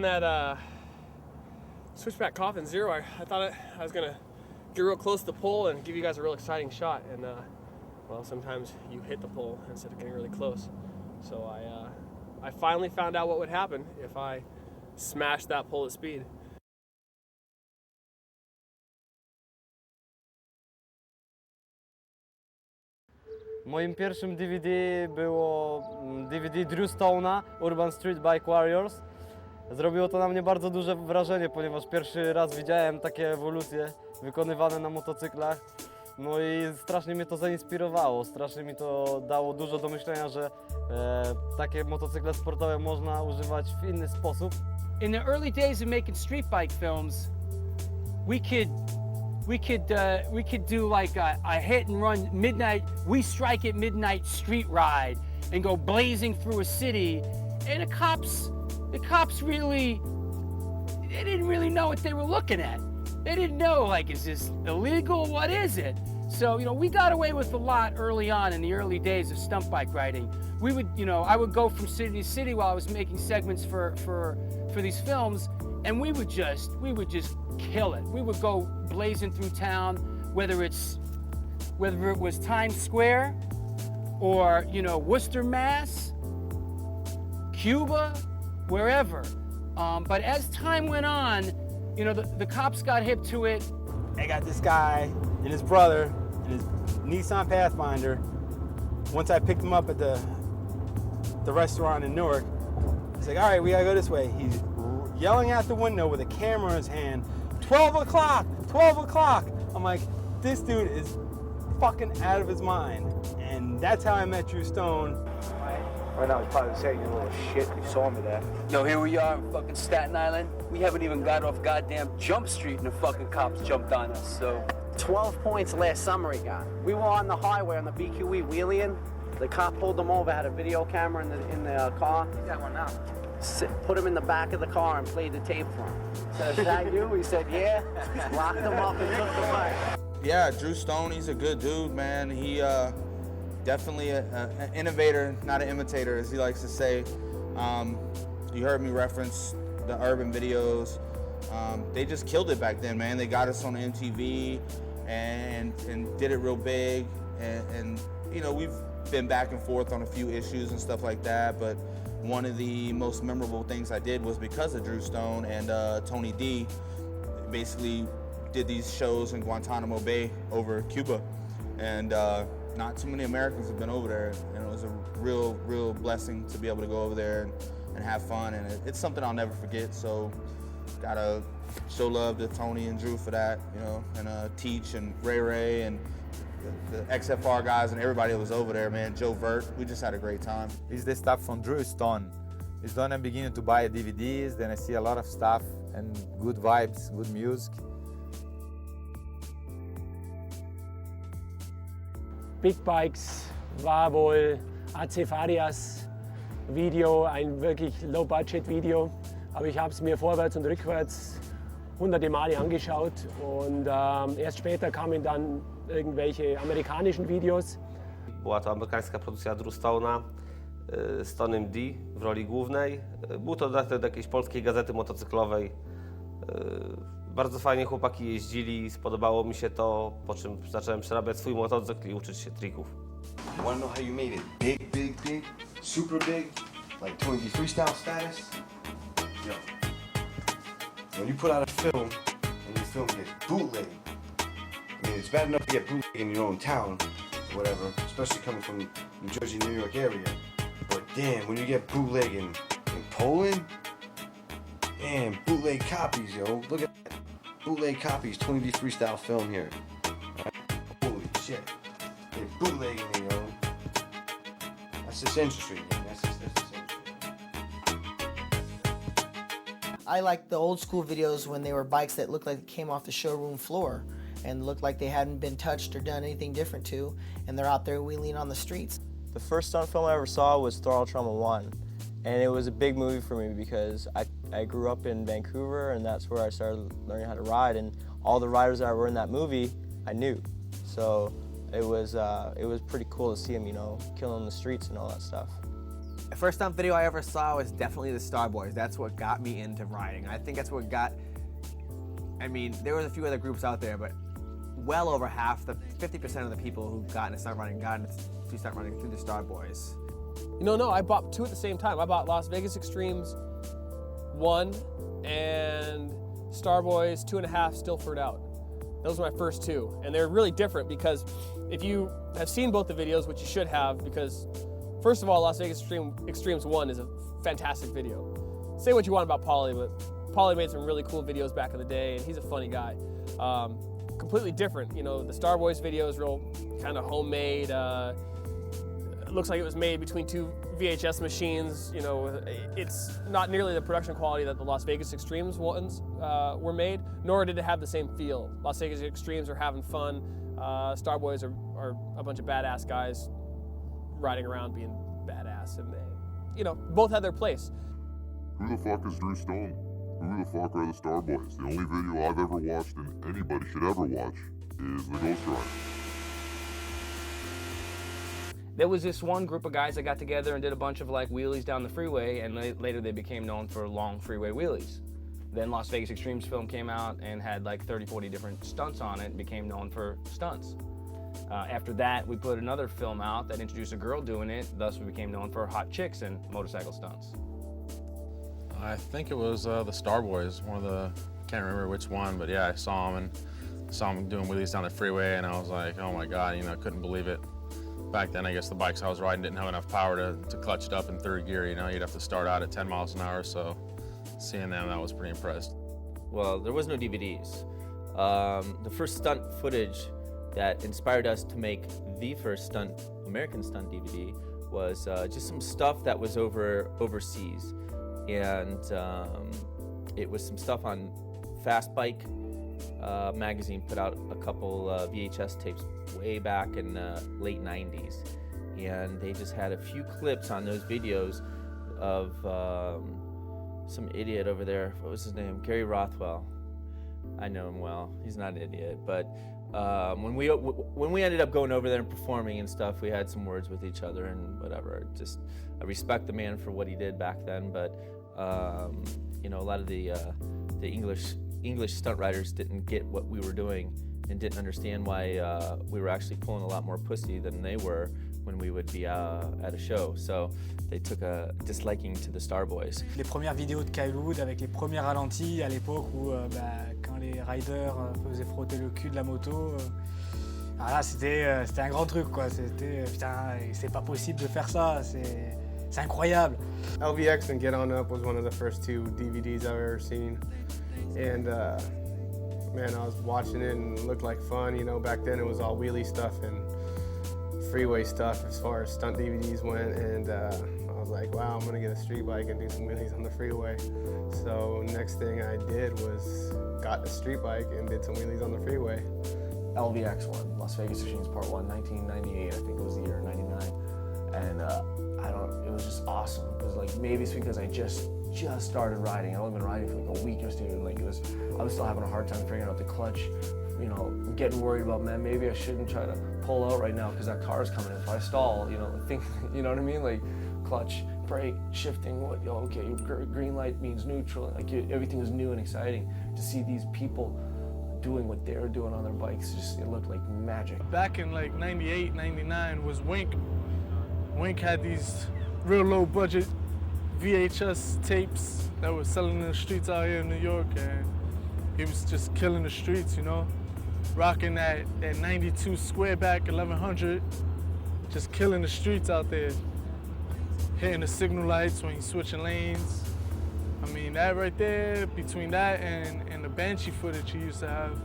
that switchback coffin zero, I thought I was gonna get real close to the pole and give you guys a real exciting shot, and well, sometimes you hit the pole instead of getting really close. So I finally found out what would happen if I smashed that pole at speed. Moim pierwszym DVD było DVD Drew Stone'a, Urban Streetbike Warriors. Zrobiło to na mnie bardzo duże wrażenie, ponieważ pierwszy raz widziałem takie ewolucje wykonywane na motocyklach. No i strasznie mnie to zainspirowało, strasznie mi to dało dużo do myślenia, że takie motocykle sportowe można używać w inny sposób. In the early days of making street bike films, we could do like a hit and run midnight, we strike at midnight street ride and go blazing through a city, and the cops really, they didn't really know what they were looking at. They didn't know, like, is this illegal? What is it? So, you know, we got away with a lot early on in the early days of stunt bike riding. We would, you know, I would go from city to city while I was making segments for these films, and we would just kill it. We would go blazing through town, whether it was Times Square or, you know, Worcester, Mass, Cuba, wherever. But as time went on, you know, the cops got hip to it. I got this guy and his brother in his Nissan Pathfinder. Once I picked him up at the restaurant in Newark, he's like, all right, we gotta go this way. He's yelling out the window with a camera in his hand, 12 o'clock, 12 o'clock. I'm like, this dude is fucking out of his mind. And that's how I met Drew Stone. Right now, he's probably saying, you little shit, you saw me there. Yo, here we are in fucking Staten Island. We haven't even got off goddamn Jump Street and the fucking cops jumped on us, so. 12 points last summer he got. We were on the highway on the BQE wheeling. The cop pulled him over, had a video camera in the car. He's got one now. Put him in the back of the car and played the tape for him. Said, is that you? He said, yeah. Locked him up and took the bike. Yeah, Drew Stone, he's a good dude, man. He definitely an innovator, not an imitator, as he likes to say. You heard me reference the Urban videos. They just killed it back then, man. They got us on MTV and did it real big. And you know, we've been back and forth on a few issues and stuff like that, but one of the most memorable things I did was because of Drew Stone and Tony D. Basically did these shows in Guantanamo Bay over Cuba. And not too many Americans have been over there, and it was a real blessing to be able to go over there and have fun, and it's something I'll never forget. So gotta show love to Tony and Drew for that, you know, and Teach and Ray and the XFR guys and everybody that was over there, man. Joe Vert, we just had a great time. It's the stuff from Drew Stone. It's when I'm beginning to buy DVDs, then I see a lot of stuff and good vibes, good music. Big Bikes war wohl AC Farias Video, ein wirklich Low-Budget-Video. Aber ich habe es mir vorwärts und rückwärts hunderte Male angeschaut und erst später kamen dann irgendwelche amerikanischen Videos. Była to amerykańska produkcja Drew Stone'a z Tonym D w roli głównej. Był to dodatek do jakiejś polskiej gazety motocyklowej. Bardzo fajnie chłopaki jeździli, spodobało mi się to, po czym zacząłem przerabiać swój motocykl i uczyć się trików. You wanna know how you made it big, super big, like Tony D freestyle status? Yo, when you put out a film and your film gets bootleg, I mean, it's bad enough to get bootleg in your own town or whatever, especially coming from New Jersey, New York area. But damn, when you get bootleg in Poland, damn, bootleg copies, yo. Look at that. Bootleg copies, 20D freestyle film here. Right? Holy shit. They're bootlegging me, yo. That's this industry, man. That's this industry. I like the old school videos when they were bikes that looked like they came off the showroom floor and looked like they hadn't been touched or done anything different to, and they're out there wheeling on the streets. The first stunt film I ever saw was Throttle Trauma 1, and it was a big movie for me because I grew up in Vancouver, and that's where I started learning how to ride, and all the riders that were in that movie I knew. So it was pretty cool to see them, you know, killing the streets and all that stuff. The first stunt video I ever saw was definitely the Star Boys. That's what got me into riding. I think that's what got, I mean, there was a few other groups out there, but well over half, 50% of the people who got into stunt riding through the Star Boys. You know, no, I bought two at the same time. I bought Las Vegas Extremes 1 and Star Boys 2.5 Stilford Out. Those were my first two, and they're really different because if you have seen both the videos, which you should have, because first of all, Las Vegas Extremes 1 is a fantastic video. Say what you want about Paulie, but Paulie made some really cool videos back in the day, and he's a funny guy. Completely different, you know, the Star Boys video is real kind of homemade. It looks like it was made between two VHS machines. You know, it's not nearly the production quality that the Las Vegas Extremes ones were made, nor did it have the same feel. Las Vegas Extremes are having fun. Star Boys are a bunch of badass guys riding around being badass, and they, you know, both had their place. Who the fuck is Drew Stone? Who the fuck are the Star Boys? The only video I've ever watched and anybody should ever watch is the Ghost Rider. There was this one group of guys that got together and did a bunch of like wheelies down the freeway, and later they became known for long freeway wheelies. Then Las Vegas Extremes film came out and had like 30, 40 different stunts on it and became known for stunts. After that, we put another film out that introduced a girl doing it, thus we became known for hot chicks and motorcycle stunts. I think it was the Star Boys, can't remember which one, but yeah, I saw them doing wheelies down the freeway, and I was like, oh my God, you know, couldn't believe it. Back then, I guess the bikes I was riding didn't have enough power to clutch it up in third gear. You know, you'd have to start out at 10 miles an hour. So seeing them, I was pretty impressed. Well, there was no DVDs. The first stunt footage that inspired us to make the first American stunt DVD was just some stuff that was overseas. And it was some stuff on Fast Bike magazine put out a couple VHS tapes way back in the late 90s, and they just had a few clips on those videos of some idiot over there. What was his name? Gary Rothwell. I know him well. He's not an idiot, but when we ended up going over there and performing and stuff, we had some words with each other and whatever. Just I respect the man for what he did back then, but you know, a lot of the English stunt riders didn't get what we were doing and didn't understand why we were actually pulling a lot more pussy than they were when we would be at a show. So they took a disliking to the Star Boys. Les premières vidéos de Kyle Wood avec les premiers ralentis à l'époque où quand les riders faisaient frotter le cul de la moto, là c'était un grand truc quoi. C'était putain, c'est pas possible de faire ça, c'est incroyable. LVX and Get On Up was one of the first two DVDs I've ever seen. And man, I was watching it and it looked like fun. You know, back then it was all wheelie stuff and freeway stuff as far as stunt DVDs went. And I was like, wow, I'm gonna get a street bike and do some wheelies on the freeway. So next thing I did was got a street bike and did some wheelies on the freeway. LVX one, Las Vegas Extremes Part 1, 1998, I think it was the year, 99. And it was just awesome. Because like, maybe it's because I just started riding. I'd only been riding for like a week or two, and like I was still having a hard time figuring out the clutch. You know, getting worried about, man, maybe I shouldn't try to pull out right now because that car's coming in. If I stall, you know, you know what I mean? Like clutch, brake, shifting. Okay, green light means neutral. Like everything was new and exciting. To see these people doing what they're doing on their bikes, it looked like magic. Back in like 98, 99 was Wink. Wink had these real low budget VHS tapes that were selling in the streets out here in New York, and he was just killing the streets, you know, rocking that 92 squareback 1100, just killing the streets out there, hitting the signal lights when he's switching lanes. I mean, that right there, between that and the Banshee footage he used to have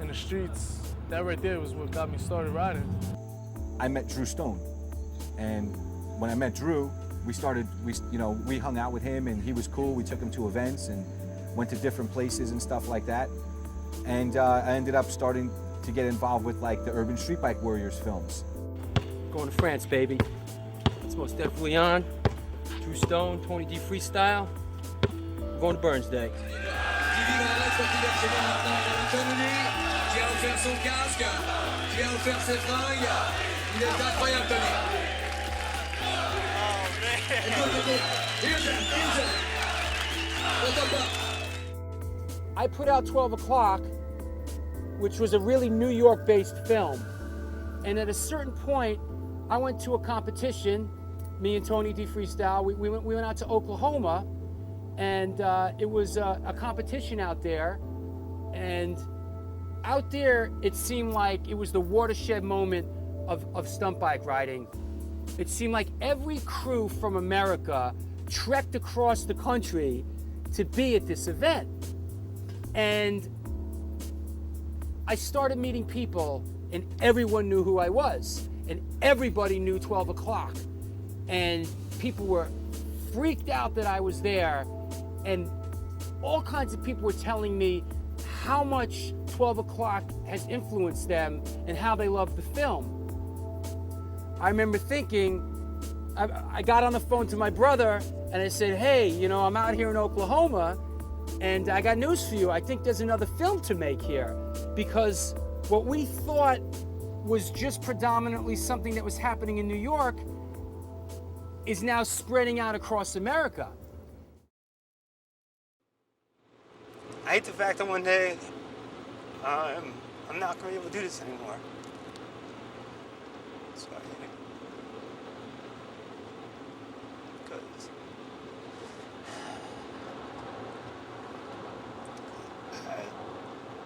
in the streets, that right there was what got me started riding. I met Drew Stone, and when I met Drew, we hung out with him and he was cool. We took him to events and went to different places and stuff like that. And I ended up starting to get involved with like the Urban Streetbike Warriors films. Going to France, baby. It's most definitely on. Drew Stone, Tony D Freestyle. We're going to Burns Day. Il est incroyable, Tony. I put out 12 O'Clock, which was a really New York-based film. And at a certain point, I went to a competition, me and Tony D Freestyle, we went out to Oklahoma, and it was a competition out there. And out there, it seemed like it was the watershed moment of stunt bike riding. It seemed like every crew from America trekked across the country to be at this event. And I started meeting people, and everyone knew who I was, and everybody knew 12 O'Clock. And people were freaked out that I was there, and all kinds of people were telling me how much 12 O'Clock has influenced them and how they love the film. I remember thinking, I got on the phone to my brother and I said, hey, you know, I'm out here in Oklahoma and I got news for you. I think there's another film to make here, because what we thought was just predominantly something that was happening in New York is now spreading out across America. I hate the fact that one day I'm not going to be able to do this anymore. So I hate it. Because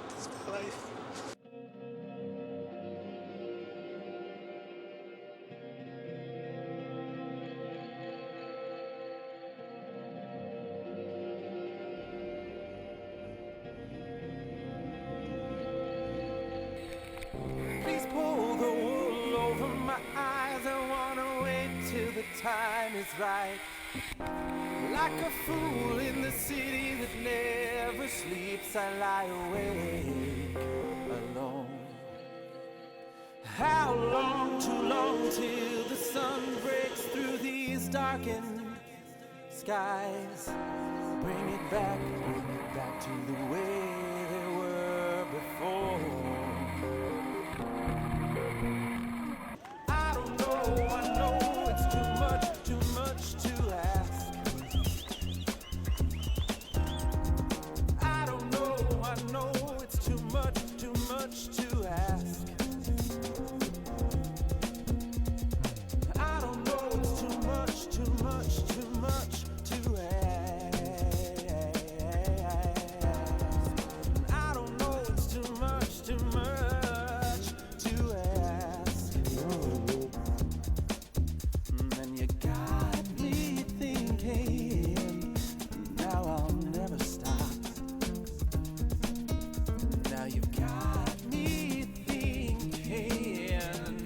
this is my life. Please pull the wool over my eyes. I wanna wait till the time is right. Like a fool in the city that never sleeps, I lie awake alone. How long, too long, till the sun breaks through these darkened skies? Bring it back to the way they were before. I don't know, I know it's too much to ask. I don't know, I know it's too much to ask. I don't know, it's too much to ask. I don't know, it's too much to ask. And you got me thinking, now I'll never stop. Now you've got me thinking,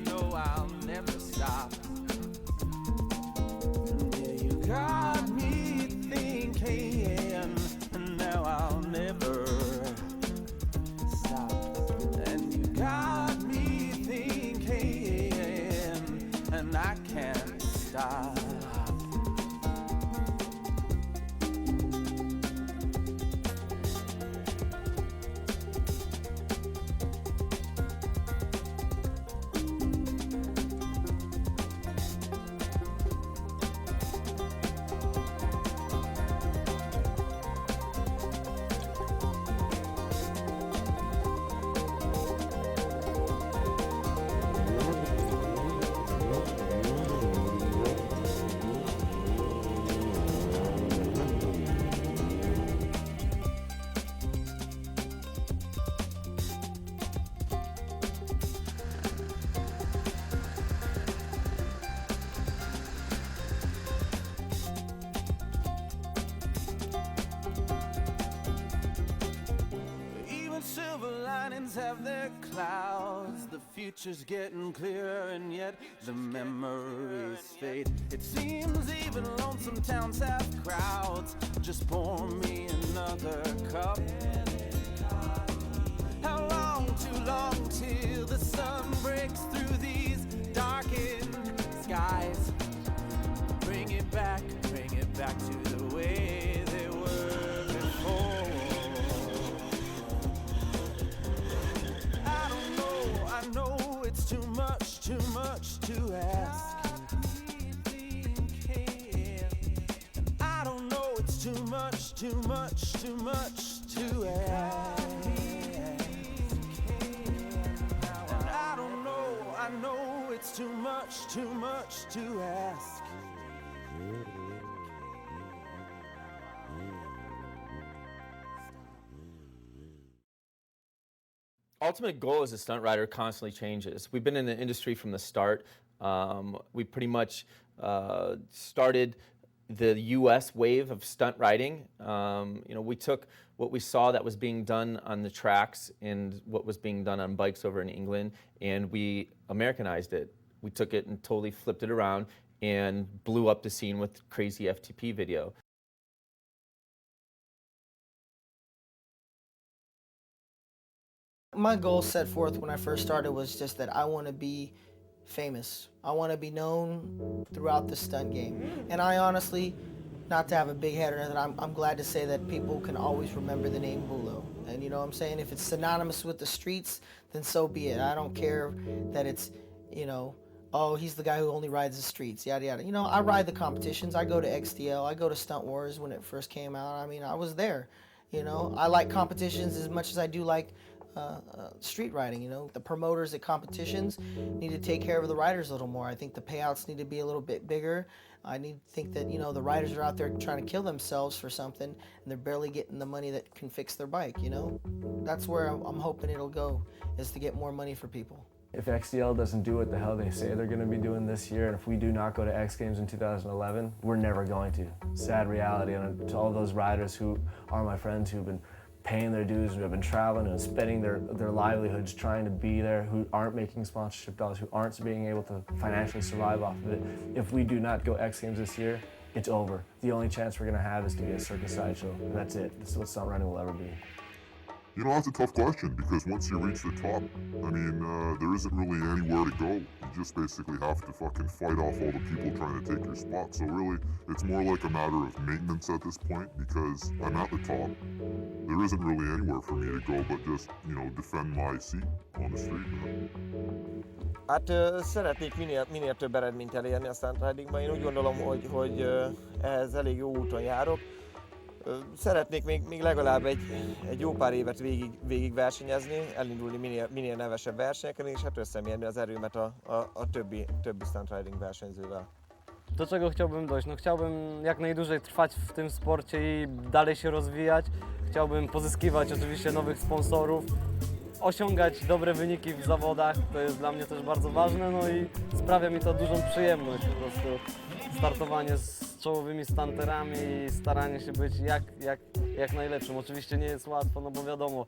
no, I'll never stop. Yeah, you got me thinking, now I'll never stop. And you got me thinking, and I can't stop. Even silver linings have their clouds. The future's getting clearer, and yet the memories fade. It seems even lonesome towns have crowds. Just pour me another cup. How long, too long, till the sun breaks through these darkened skies? Bring it back to the way they were before. I know it's too much to ask. too much, too much, too much to ask. And I don't know, I know it's too much to ask. Ultimate goal as a stunt rider constantly changes. We've been in the industry from the start. We pretty much started the U.S. wave of stunt riding. We took what we saw that was being done on the tracks and what was being done on bikes over in England, and we Americanized it. We took it and totally flipped it around and blew up the scene with crazy FTP video. My goal set forth when I first started was just that I want to be famous. I want to be known throughout the stunt game. And I honestly, not to have a big head or anything, I'm glad to say that people can always remember the name Bulo. And you know what I'm saying? If it's synonymous with the streets, then so be it. I don't care that it's, oh, he's the guy who only rides the streets, yada, yada. I ride the competitions. I go to XDL. I go to Stunt Wars when it first came out. I mean, I was there. I like competitions as much as I do like street riding. The promoters at competitions need to take care of the riders a little more. I think the payouts need to be a little bit bigger. I think that the riders are out there trying to kill themselves for something and they're barely getting the money that can fix their bike. That's where I'm hoping it'll go, is to get more money for people. If XDL doesn't do what the hell they say they're going to be doing this year, and if we do not go to X Games in 2011, we're never going to. Sad reality. And to all those riders who are my friends who've been paying their dues, who have been traveling and spending their livelihoods trying to be there, who aren't making sponsorship dollars, who aren't being able to financially survive off of it. If we do not go X Games this year, it's over. The only chance we're going to have is to be a circus sideshow, and that's it. This is what stunt running will ever be. That's a tough question, because once you reach the top, there isn't really anywhere to go. You just basically have to fucking fight off all the people trying to take your spot. So really, it's more like a matter of maintenance at this point, because I'm at the top. There isn't really anywhere for me to go but just, defend my seat on the street, man. Hát szeretnék minél több eredményt elérni a stunt ridingban. Én úgy gondolom, hogy ehhez elég jó úton járok. Szeretnék még legalább egy jó pár évet végig versenyezni, elindulni minél nevesebb versenyeken, és hát összemérni az erőmet a többi stunt riding versenyzővel. Do czego chciałbym dojść? Chciałbym jak najdłużej trwać w tym sporcie i dalej się rozwijać. Chciałbym pozyskiwać oczywiście nowych sponsorów, osiągać dobre wyniki w zawodach, to jest dla mnie też bardzo ważne, i sprawia mi to dużą przyjemność po prostu. Startowanie z czołowymi stunterami i staranie się być jak najlepszym. Oczywiście nie jest łatwo, bo wiadomo,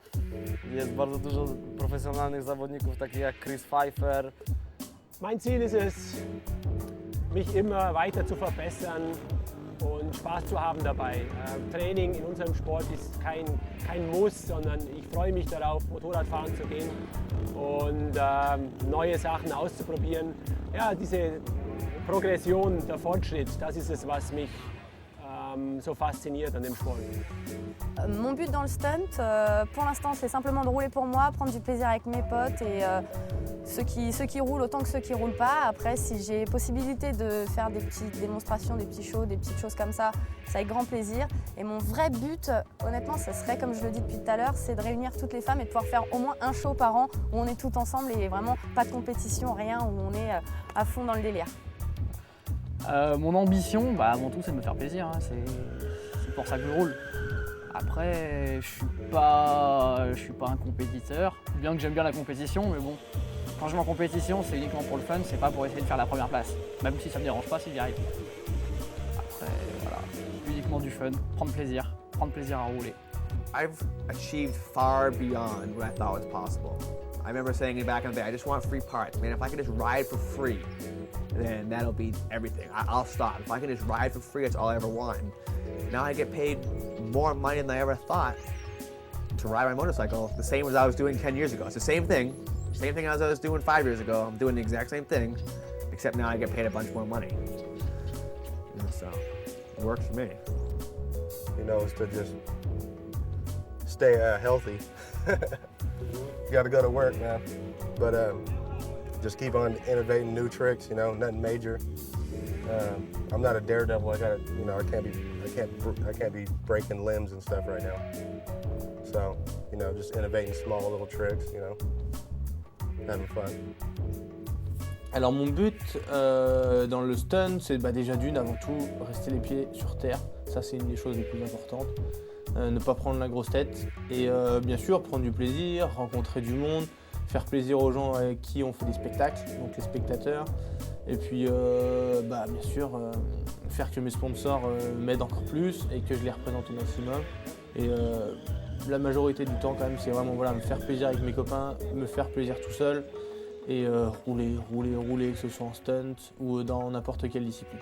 jest bardzo dużo profesjonalnych zawodników, takich jak Chris Pfeiffer. Mein Ziel ist es, mich immer weiter zu verbessern und Spaß zu haben dabei. Training in unserem Sport ist kein Muss, sondern ich freue mich darauf, Motorradfahren zu gehen und neue Sachen auszuprobieren. Ja, diese Progression, der Fortschritt, das ist es, was mich so fasziniert an dem Sport. Mon but dans le stunt, pour l'instant, c'est simplement de rouler pour moi, prendre du plaisir avec mes potes et ceux qui roulent autant que ceux qui ne roulent pas. Après, si j'ai possibilité de faire des petites démonstrations, des petits shows, des petites choses comme ça, c'est avec grand plaisir. Et mon vrai but, honnêtement, ce serait, comme je le dis depuis tout à l'heure, c'est de réunir toutes les femmes et de pouvoir faire au moins un show par an où on est toutes ensemble et vraiment pas de compétition, rien, où on est à fond dans le délire. Mon ambition, avant tout, c'est de me faire plaisir. C'est pour ça que je roule. Après, je suis pas un compétiteur, bien que j'aime bien la compétition, mais bon, quand je vais en compétition, c'est uniquement pour le fun, c'est pas pour essayer de faire la première place, même si ça me dérange pas si j'y arrive. Après, voilà, uniquement du fun, prendre plaisir à rouler. I've achieved far beyond what I thought was possible. I remember saying it back in the day, I just want free parts. Man, if I could just ride for free, then that'll be everything. I'll stop. If I can just ride for free, that's all I ever want. Now I get paid more money than I ever thought to ride my motorcycle, the same as I was doing 10 years ago. It's the same thing as I was doing 5 years ago. I'm doing the exact same thing, except now I get paid a bunch more money. So, it works for me. It's to just stay healthy. You got to go to work, man. But just keep on innovating new tricks, nothing major. I'm not a daredevil. I can't be breaking limbs and stuff right now. So, just innovating small little tricks, having fun. Alors mon but dans le stunt, c'est déjà d'une avant tout rester les pieds sur terre. Ça c'est une des choses les plus importantes. Ne pas prendre la grosse tête et bien sûr prendre du plaisir, rencontrer du monde, faire plaisir aux gens avec qui on fait des spectacles, donc les spectateurs. Et puis bien sûr faire que mes sponsors m'aident encore plus et que je les représente au maximum. Et la majorité du temps quand même c'est vraiment me faire plaisir avec mes copains, me faire plaisir tout seul. Et rouler, que ce soit en stunt ou dans n'importe quelle discipline.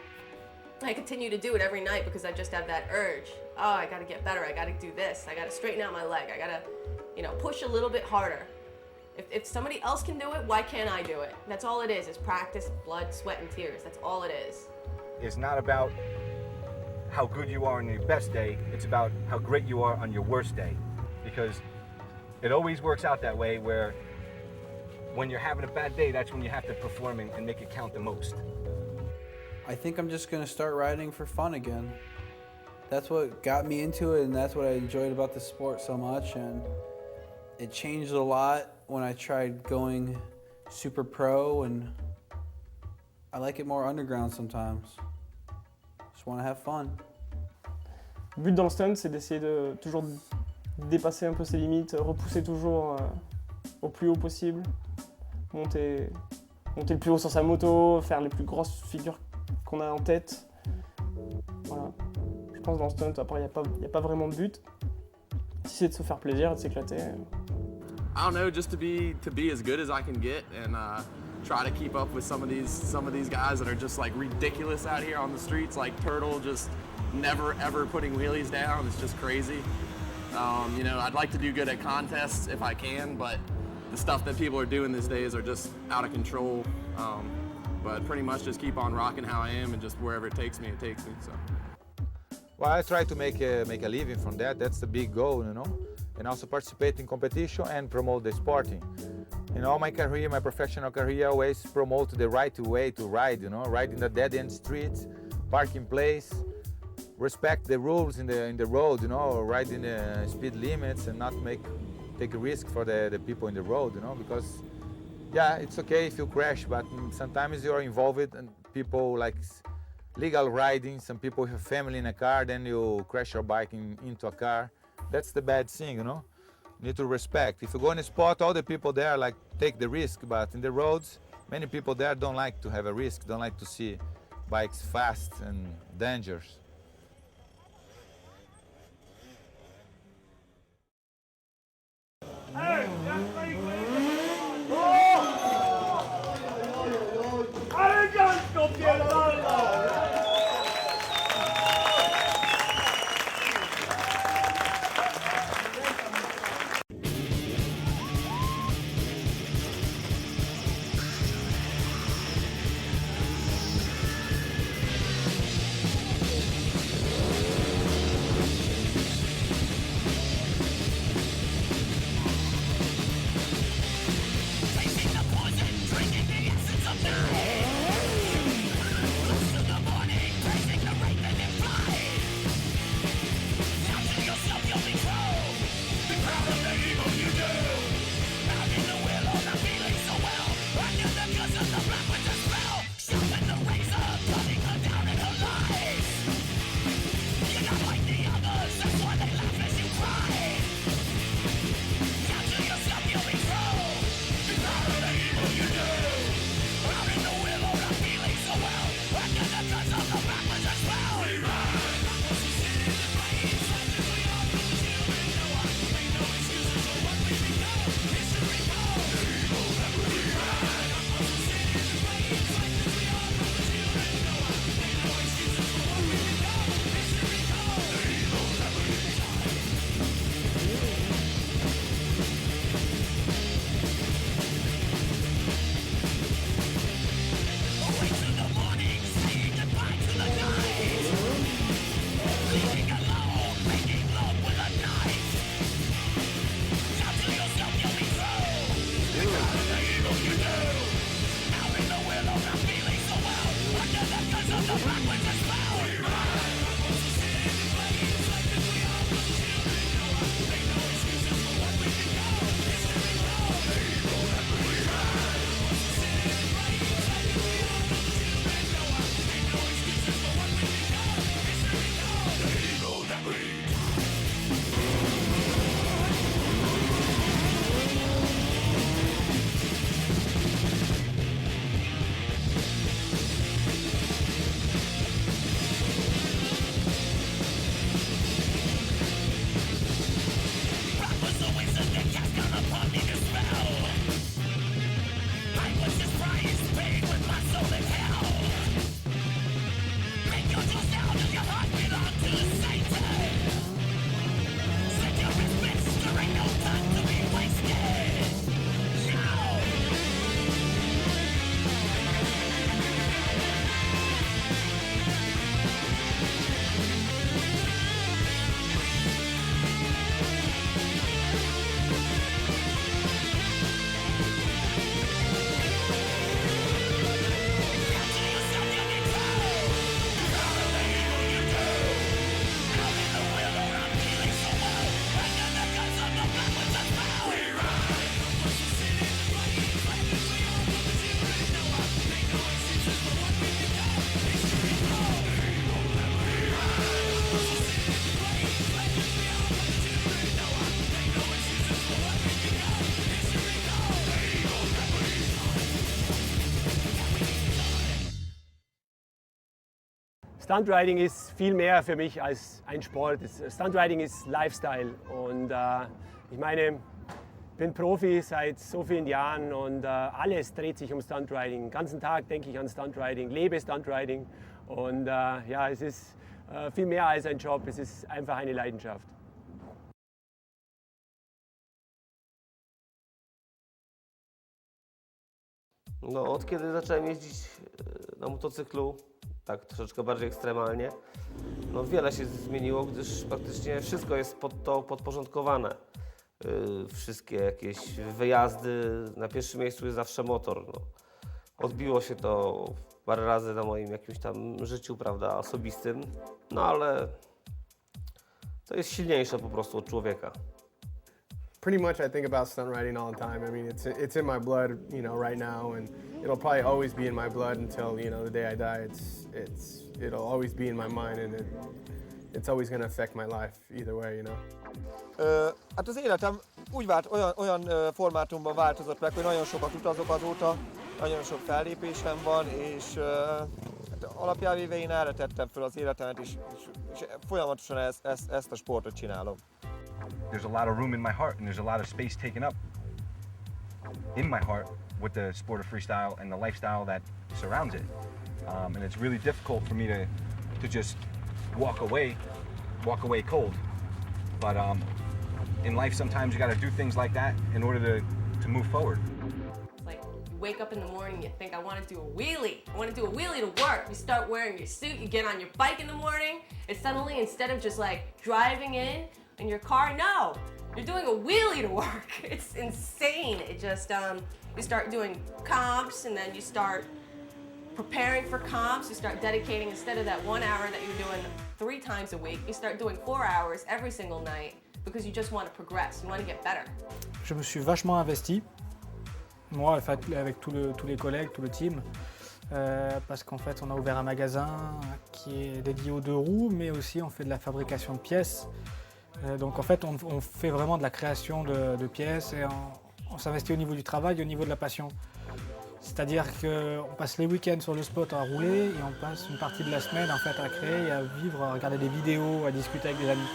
I continue to do it every night because I just have that urge. Oh, I gotta get better, I gotta do this, I gotta straighten out my leg, I gotta, push a little bit harder. If somebody else can do it, why can't I do it? That's all it is practice, blood, sweat, and tears. That's all it is. It's not about how good you are on your best day, it's about how great you are on your worst day. Because it always works out that way where when you're having a bad day, that's when you have to perform and make it count the most. I think I'm just gonna start riding for fun again. That's what got me into it, and that's what I enjoyed about the sport so much. And it changed a lot when I tried going super pro, and I like it more underground sometimes. Just want to have fun. Le but dans le stunt, c'est d'essayer de toujours dépasser un peu ses limites, repousser toujours au plus haut possible. Monter le plus haut sur sa moto, faire les plus grosses figures qu'on a en tête. Voilà. Je pense dans le stunt, après, il n'y a pas vraiment de but. Si c'est de se faire plaisir, de s'éclater. I don't know, just to be as good as I can get and try to keep up with some of these guys that are just like ridiculous out here on the streets, like Turtle just never ever putting wheelies down. It's just crazy. I'd like to do good at contests if I can, but the stuff that people are doing these days are just out of control. But pretty much just keep on rocking how I am and just wherever it takes me, so. Well, I try to make a living from that. That's the big goal, and also participate in competition and promote the sporting. In all my career, my professional career, I always promote the right way to ride, ride in the dead-end streets, park in place, respect the rules in the road, ride in the speed limits and not take a risk for the people in the road, because yeah, it's okay if you crash, but sometimes you are involved in people like legal riding, some people have family in a car, then you crash your bike into a car. That's the bad thing, You need to respect. If you go in a spot, all the people there take the risk, but in the roads, many people there don't like to have a risk, don't like to see bikes fast and dangerous. Stuntriding ist viel mehr für mich als ein Sport. Stuntriding ist Lifestyle und ich meine, ich bin Profi seit so vielen Jahren und alles dreht sich um Stuntriding. Den ganzen Tag denke ich an Stuntriding, lebe Stuntriding und ja, es ist viel mehr als ein Job, es ist einfach eine Leidenschaft. No, od kiedy zacząłem jeździć na motocyklu, tak troszeczkę bardziej ekstremalnie, no wiele się zmieniło, gdyż praktycznie wszystko jest pod to podporządkowane. Wszystkie jakieś wyjazdy, na pierwszym miejscu jest zawsze motor. No. Odbiło się to parę razy na moim jakimś tam życiu, prawda, osobistym, no ale to jest silniejsze po prostu od człowieka. Pretty much I think about stunt riding all the time. I mean, it's in my blood, you know, right now, and it'll probably always be in my blood until, you know, the day I die. It'll always be in my mind, and it's always going to affect my life either way, you know. Hát az életem úgy olyan formátumban változott meg, hogy nagyon sokat utazok azóta, nagyon sok fellépésem van, és alapján véve én erre tettem fel az életemet, és folyamatosan ezt a sportot csinálom. There's a lot of room in my heart and there's a lot of space taken up in my heart with the sport of freestyle and the lifestyle that surrounds it. And it's really difficult for me to just walk away cold. But in life sometimes you got to do things like that in order to move forward. It's like you wake up in the morning, you think, I want to do a wheelie. I want to do a wheelie to work. You start wearing your suit, you get on your bike in the morning, and suddenly instead of just like driving in your car, no, you're doing a wheelie to work. It's insane. It just, you start doing comps and then you start preparing for comps. You start dedicating, instead of that 1 hour that you're doing 3 times a week, you start doing 4 hours every single night because you just want to progress, you want to get better. Je me suis vachement investi, moi, en fait, avec tous les collègues, tout le team, parce qu'en fait, on a ouvert un magasin qui est dédié aux 2 roues, mais aussi on fait de la fabrication de pièces. Donc en fait, on fait vraiment de la création de pièces et on s'investit au niveau du travail, au niveau de la passion. C'est-à-dire qu'on passe les week-ends sur le spot à rouler et on passe une partie de la semaine en fait à créer, à vivre, à regarder des vidéos, à discuter avec des amis.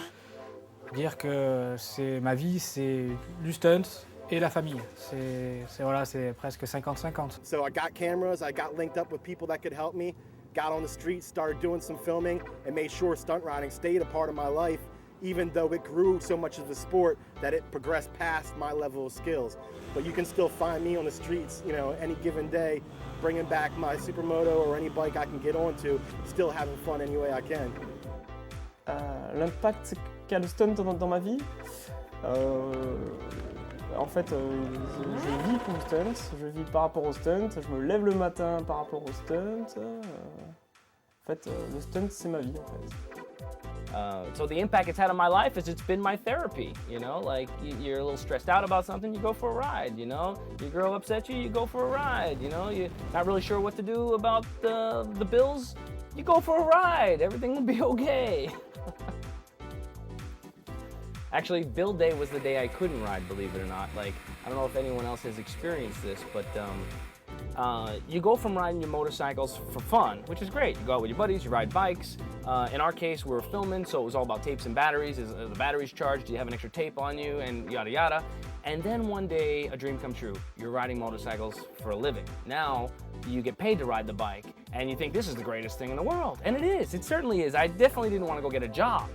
Dire que c'est ma vie, c'est du stunt et la famille. C'est presque 50-50. So I got cameras, I got linked up with people that could help me, got on the street, started doing some filming, and made sure stunt riding stayed a part of my life, even though it grew so much of the sport that it progressed past my level of skills. But you can still find me on the streets, you know, any given day, bringing back my supermoto or any bike I can get onto, still having fun any way I can. L'impact qu'a le stunt dans ma vie, en fait, je vis pour le stunt, je vis par rapport au stunt, je me lève le matin par rapport au stunt. En fait, le stunt, c'est ma vie, en fait. So the impact it's had on my life is it's been my therapy, you know, like you're a little stressed out about something, you go for a ride, you know, your girl upset you, you go for a ride, you know, you're not really sure what to do about the bills, you go for a ride, everything will be okay. Actually, bill day was the day I couldn't ride, believe it or not. Like, I don't know if anyone else has experienced this, but you go from riding your motorcycles for fun, which is great. You go out with your buddies, you ride bikes. In our case, we were filming, so it was all about tapes and batteries. Is the batteries charged? Do you have an extra tape on you? And yada yada. And then one day, a dream come true. You're riding motorcycles for a living. Now, you get paid to ride the bike, and you think this is the greatest thing in the world. And it is. It certainly is. I definitely didn't want to go get a job.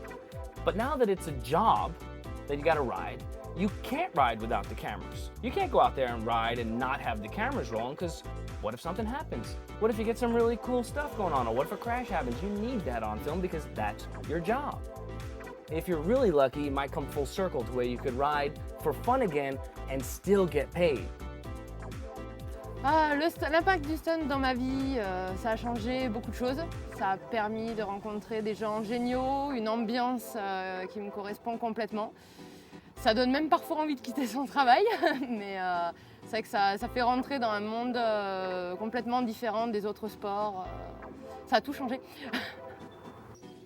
But now that it's a job that you got to ride, you can't ride without the cameras. You can't go out there and ride and not have the cameras rolling, because what if something happens? What if you get some really cool stuff going on? Or what if a crash happens? You need that on film because that's your job. If you're really lucky, you might come full circle to where you could ride for fun again and still get paid. L'impact du stunt dans ma vie, ça a changé beaucoup de choses. Ça a permis de rencontrer des gens géniaux, une ambiance qui me correspond complètement. Ça donne même parfois envie de quitter son travail, mais c'est vrai que ça fait rentrer dans un monde complètement différent des autres sports. Ça a tout changé.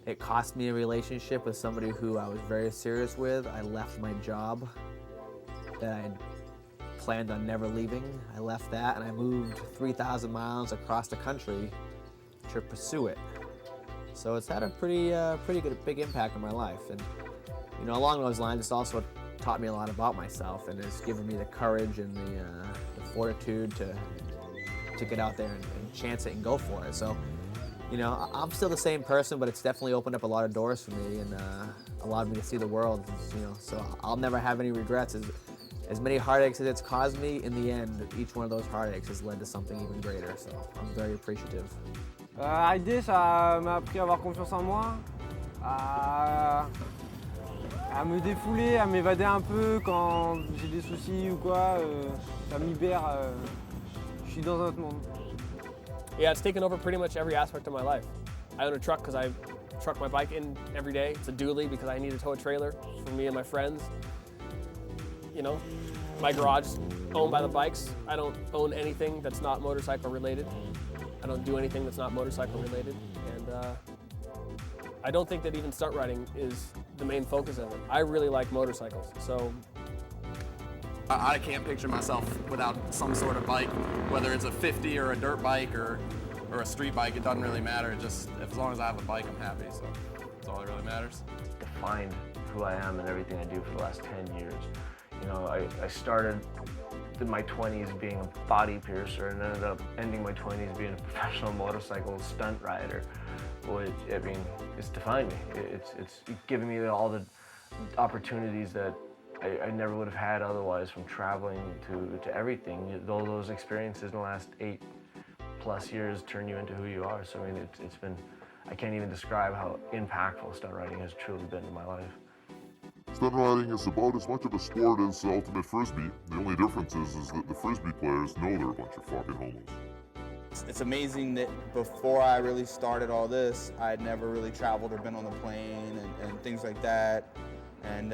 It cost me a relationship with somebody who I was very serious with. I left my job that I planned on never leaving. I left that and I moved 3,000 miles across the country to pursue it. So it's had a pretty good big impact on my life. And you know, along those lines, it's also taught me a lot about myself, and it's given me the courage and the fortitude to get out there and chance it and go for it. So, you know, I'm still the same person, but it's definitely opened up a lot of doors for me and allowed me to see the world. You know, so I'll never have any regrets. As many heartaches as it's caused me, in the end, each one of those heartaches has led to something even greater. So I'm very appreciative. Rider, ça m'a appris à avoir confiance en moi, à me défouler, à m'évader un peu quand j'ai des soucis ou quoi. Ça me libère. Je suis dans un autre monde. Yeah, it's taken over pretty much every aspect of my life. I own a truck because I truck my bike in every day. It's a dually because I need to tow a trailer for me and my friends. You know, my garage is owned by the bikes. I don't own anything that's not motorcycle related. I don't do anything that's not motorcycle related. And I don't think that even stunt riding is the main focus of it. I really like motorcycles, so. I can't picture myself without some sort of bike, whether it's a 50 or a dirt bike or a street bike, it doesn't really matter. Just as long as I have a bike, I'm happy, so that's all that really matters. Defined who I am and everything I do for the last 10 years. You know, I started in my 20s being a body piercer and ended up ending my 20s being a professional motorcycle stunt rider, which, I mean, it's defined me. It's given me all the opportunities that I never would have had otherwise, from traveling to everything. All those experiences in the last 8+ years turn you into who you are. So I mean, it's been, I can't even describe how impactful stunt riding has truly been in my life. Stunt riding is about as much of a sport as ultimate frisbee. The only difference is that the frisbee players know they're a bunch of fucking homos. It's amazing that before I really started all this, I had never really traveled or been on the plane and things like that. And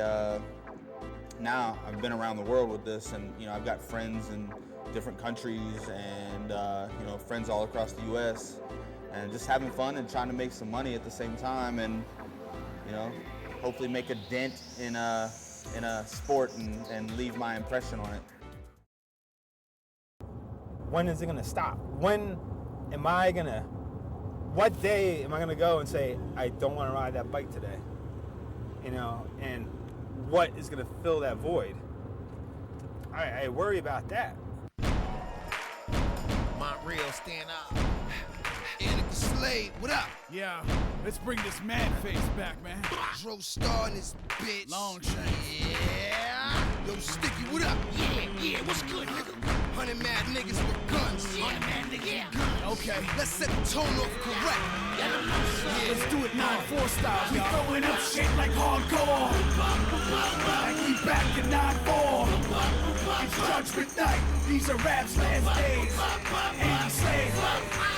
now I've been around the world with this, and you know, I've got friends in different countries and you know, friends all across the U.S. and just having fun and trying to make some money at the same time, and you know, hopefully make a dent in a sport and leave my impression on it. When is it gonna stop? When am I gonna, what day am I gonna go and say, I don't wanna ride that bike today? You know, and what is gonna fill that void? I worry about that. Montreal, stand up. Annika Slade, what up? Yeah, let's bring this man face back, man. Dro Star in this bitch. Long chain. Yeah. Yo, Sticky, what up? Yeah, what's good, nigga? 100 mad niggas with guns. Yeah, mad niggas with guns. Okay. Let's set the tone off correct. Yeah, let's do it 9-4 style. We throwing up shit like hardcore. Like we back in 9-4. It's Judgment Night. These are rap's last days. Andy Slade.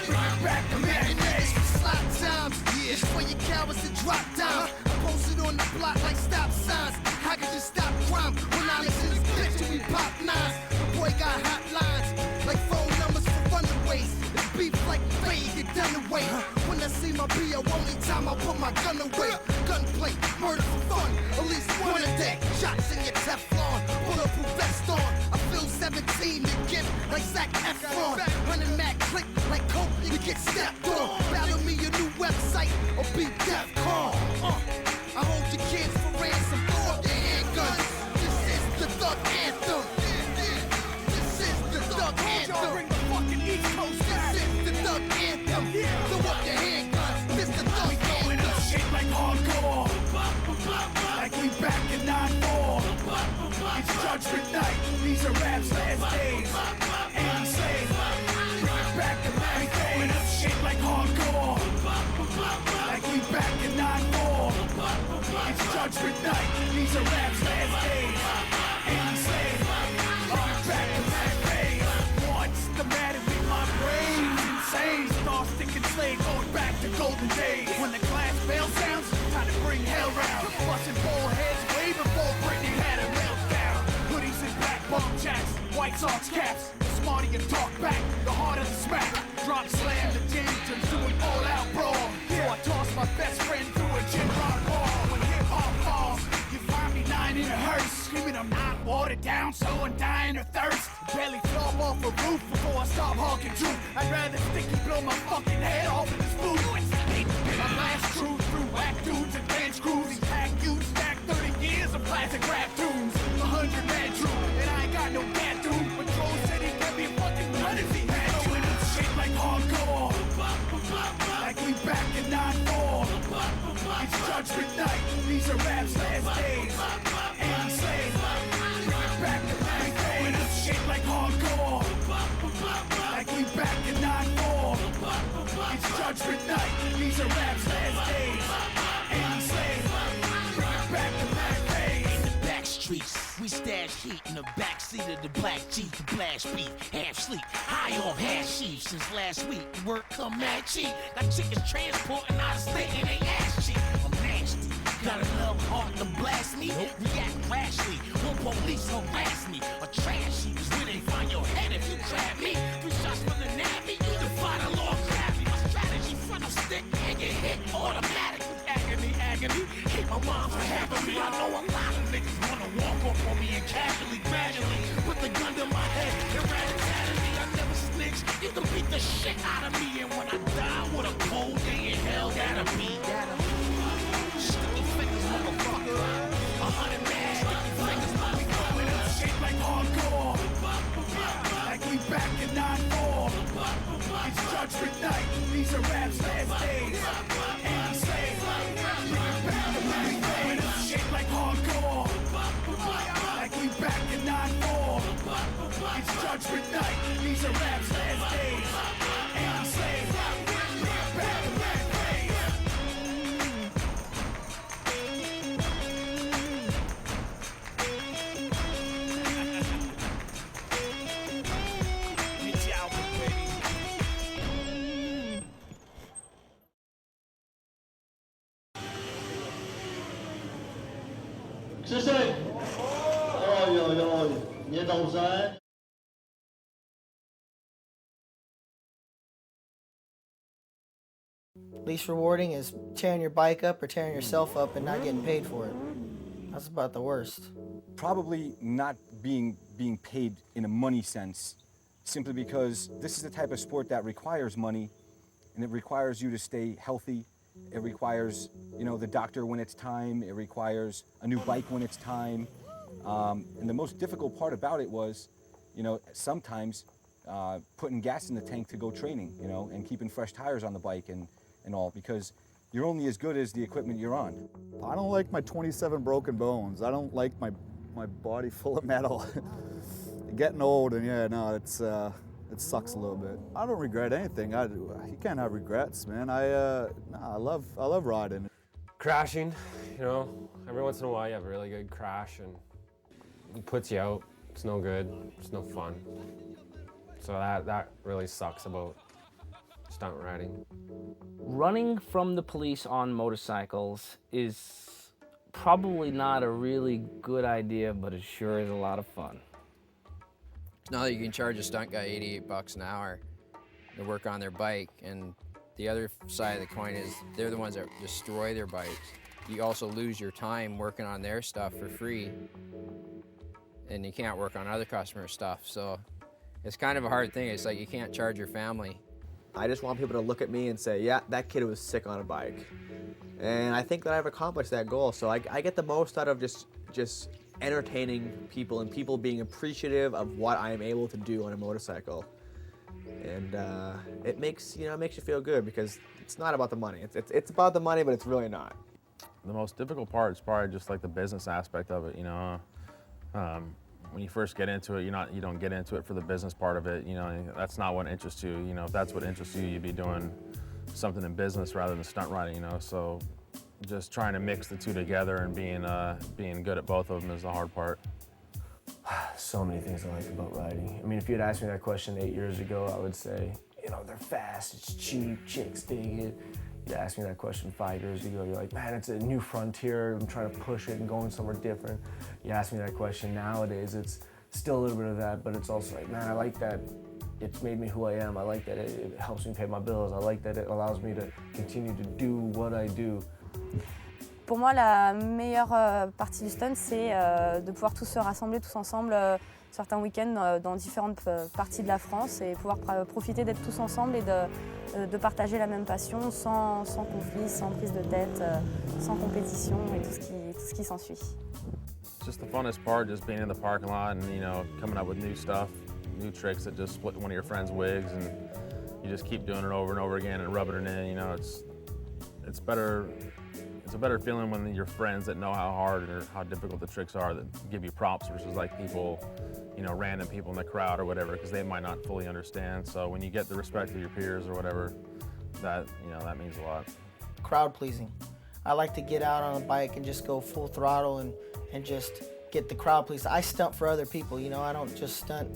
Bring it back to mad days. Slot times. Yeah. It's for your cowards to drop down. Posted on the block like stop signs. How could you stop crime when I listen to clips till we pop nines? The boy got hotlines like phone numbers for runaways. It's beef like fade, get done away. When I see my BO, only time I put my gun away. Gunplay, murder for fun, at least one a day. Shots in your Teflon, bulletproof vest on. I feel 17 to give like Zac Efron. Running mad click like coke, you get stepped on. Battle me your new website or be DEFCON. I hold your kids for ransom, throw up your handguns. This is the thug anthem. This is the thug anthem. Bring the fucking East Coast back. This is the thug anthem. Throw up your handguns. This the thug we throwing up shit like hardcore. Like we back in 9-4. It's Judgment Night. These are rap's last days. Andy Slade. Bring it back to mad days. We throwing up shit like hardcore. Like we back in 9-4. It's Judgment Night. These are rap's last days. Andy Slade. Bring it back to mad days. What's the matter with my brain? Insane. Star sticking Slade going back to golden days. When the glass bell sounds, time to bring hell round. Busting ball heads way before Britney had a meltdown. Hoodies and black bomb jacks, White Sox caps. The smarter you talk back, the harder the smack. Drop slam the Jamesons doing all out brawl. So I toss my best friend through a gym rock ball. When hip hop falls, you find me 9 in a hearse, screaming I'm not water. watered down so I'm dying of thirst. Barely flop off a roof before I stop hawking truth. I'd rather sticky blow my fucking head off in this food. My last cruise through whack dudes and bench crews. These pack you stack 30 years of classic rap tunes. 100 man troop, and I ain't got no bathroom. Patrol said he got me a fucking gun if he had to. Throwing up shit like hardcore, like we back in 9-4. It's judgment night, these are rap's last days. And say, bring it back to back. Throwing up shit like hardcore, like we back in 9-4. It's judgment night, these are rap's last days. And say, bring it back to back days. In the back streets, we stash heat in the backseat of the black Jeep to blast beat. Half sleep, high off hash sheep since last week. Work come mad cheap. Got chickens transporting out of state and they ass cheap. I'm nasty, got enough heart to blast me. React rashly, when police harass me. A trash heap is where they find your head if you grab me. 3 shots from the navy, you defy the law, grab me. My strategy, front of stick and get hit automatically. Agony, hate my mom for having me. I know a lot of niggas wanna walk up on me and casually, gradually put the gun to my head and rat-a-tat-a-me. I never snitch, you can beat the shit out of me. And when I die, what a cold day in hell that'll be. Sticky fingers, motherfucker. 100 man, sticky fingers, we going up shit like hardcore. Like we back in 9-4. It's judgment night, these are rap's last days. And we say, shit like hardcore, like we back in 9-4. It's judgment night, these are rap's last days. And we say, bring it back to back days. It's Albert, baby. Krzysiek! Oj, oj, oj, niedobrze. Least rewarding is tearing your bike up or tearing yourself up and not getting paid for it. That's about the worst. Probably not being paid in a money sense, simply because this is the type of sport that requires money, and it requires you to stay healthy. It requires, the doctor when it's time. It requires a new bike when it's time. And the most difficult part about it was, sometimes putting gas in the tank to go training, and keeping fresh tires on the bike and all, because you're only as good as the equipment you're on. I don't like my 27 broken bones. I don't like my body full of metal. Getting old, and it sucks a little bit. I don't regret anything. You can't have regrets, man. I love riding. Crashing, every once in a while you have a really good crash and it puts you out. It's no good, it's no fun. So that really sucks about stunt riding. Running from the police on motorcycles is probably not a really good idea, but it sure is a lot of fun. Now that you can charge a stunt guy $88 an hour to work on their bike, and the other side of the coin is they're the ones that destroy their bikes. You also lose your time working on their stuff for free, and you can't work on other customers' stuff. So it's kind of a hard thing. It's like you can't charge your family. I just want people to look at me and say, yeah, that kid was sick on a bike. And I think that I've accomplished that goal. So I get the most out of just entertaining people and people being appreciative of what I am able to do on a motorcycle. And it makes you feel good, because it's not about the money. It's about the money, but it's really not. The most difficult part is probably just like the business aspect of it, when you first get into it, you don't get into it for the business part of it. That's not what interests you. If that's what interests you, you'd be doing something in business rather than stunt riding. So just trying to mix the two together and being good at both of them is the hard part. So many things I like about riding. I mean, if you had asked me that question 8 years ago, I would say, they're fast, it's cheap, chicks dig it. You asked me that question 5 years ago, you're like, man, it's a new frontier, I'm trying to push it and going somewhere different. You ask me that question nowadays, it's still a little bit of that, but it's also like, man, I like that it's made me who I am. I like that it helps me pay my bills. I like that it allows me to continue to do what I do. Pour moi, la meilleure partie du stunt, c'est de pouvoir tous se rassembler tous ensemble certains week-ends dans différentes parties de la France et pouvoir profiter d'être tous ensemble et de partager la même passion sans conflit, sans prise de tête, sans compétition et tout ce qui s'ensuit. Just the funnest part, just being in the parking lot and, you know, coming up with new stuff, new tricks that just split one of your friends' wigs and you just keep doing it over and over again and rubbing it in, you know, it's better. It's a better feeling when your friends that know how hard or how difficult the tricks are that give you props versus like people, you know, random people in the crowd or whatever, because they might not fully understand. So when you get the respect of your peers or whatever, that, you know, that means a lot. Crowd pleasing. I like to get out on a bike and just go full throttle and just get the crowd pleased. I stunt for other people, you know, I don't just stunt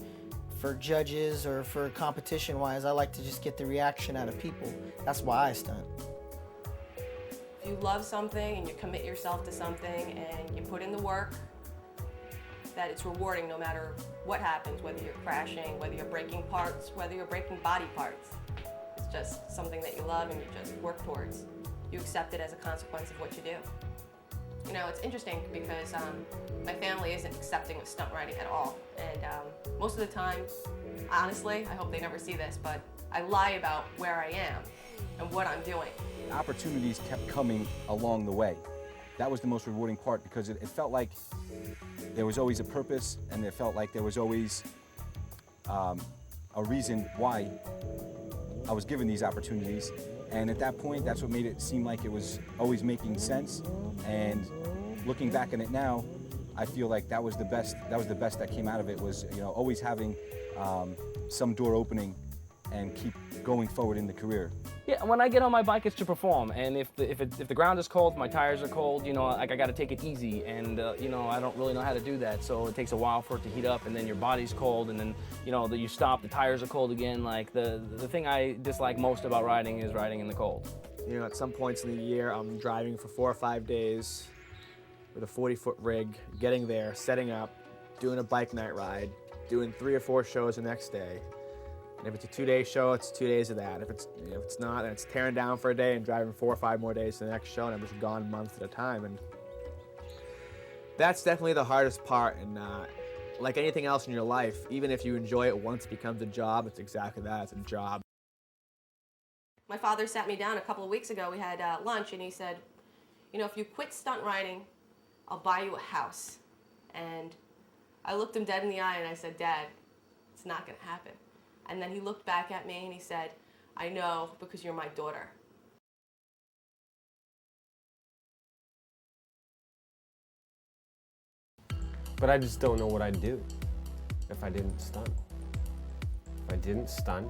for judges or for competition wise. I like to just get the reaction out of people. That's why I stunt. If you love something and you commit yourself to something and you put in the work, that it's rewarding no matter what happens, whether you're crashing, whether you're breaking parts, whether you're breaking body parts. It's just something that you love and you just work towards. You accept it as a consequence of what you do. You know, it's interesting because my family isn't accepting of stunt riding at all. And most of the time, honestly, I hope they never see this, but I lie about where I am and what I'm doing. Opportunities kept coming along the way. That was the most rewarding part because it felt like there was always a purpose and it felt like there was always a reason why I was given these opportunities. And at that point, that's what made it seem like it was always making sense. And looking back on it now, I feel like that was the best that came out of it was, you know, always having some door opening and keep going forward in the career. Yeah, when I get on my bike, it's to perform, and if the ground is cold, my tires are cold, you know, like I got to take it easy, and you know, I don't really know how to do that, so it takes a while for it to heat up, and then your body's cold, and then you know, you stop, the tires are cold again. Like the thing I dislike most about riding is riding in the cold. You know, at some points in the year, I'm driving for 4 or 5 days with a 40-foot rig, getting there, setting up, doing a bike night ride, doing 3 or 4 shows the next day. And if it's a 2-day show, it's 2 days of that. If it's not, then it's tearing down for a day and driving 4 or 5 more days to the next show, and I'm just gone months at a time. And that's definitely the hardest part. And like anything else in your life, even if you enjoy it once it becomes a job, it's exactly that, it's a job. My father sat me down a couple of weeks ago. We had lunch, and he said, you know, if you quit stunt riding, I'll buy you a house. And I looked him dead in the eye and I said, Dad, it's not gonna happen. And then he looked back at me and he said, I know, because you're my daughter. But I just don't know what I'd do if I didn't stunt. If I didn't stunt,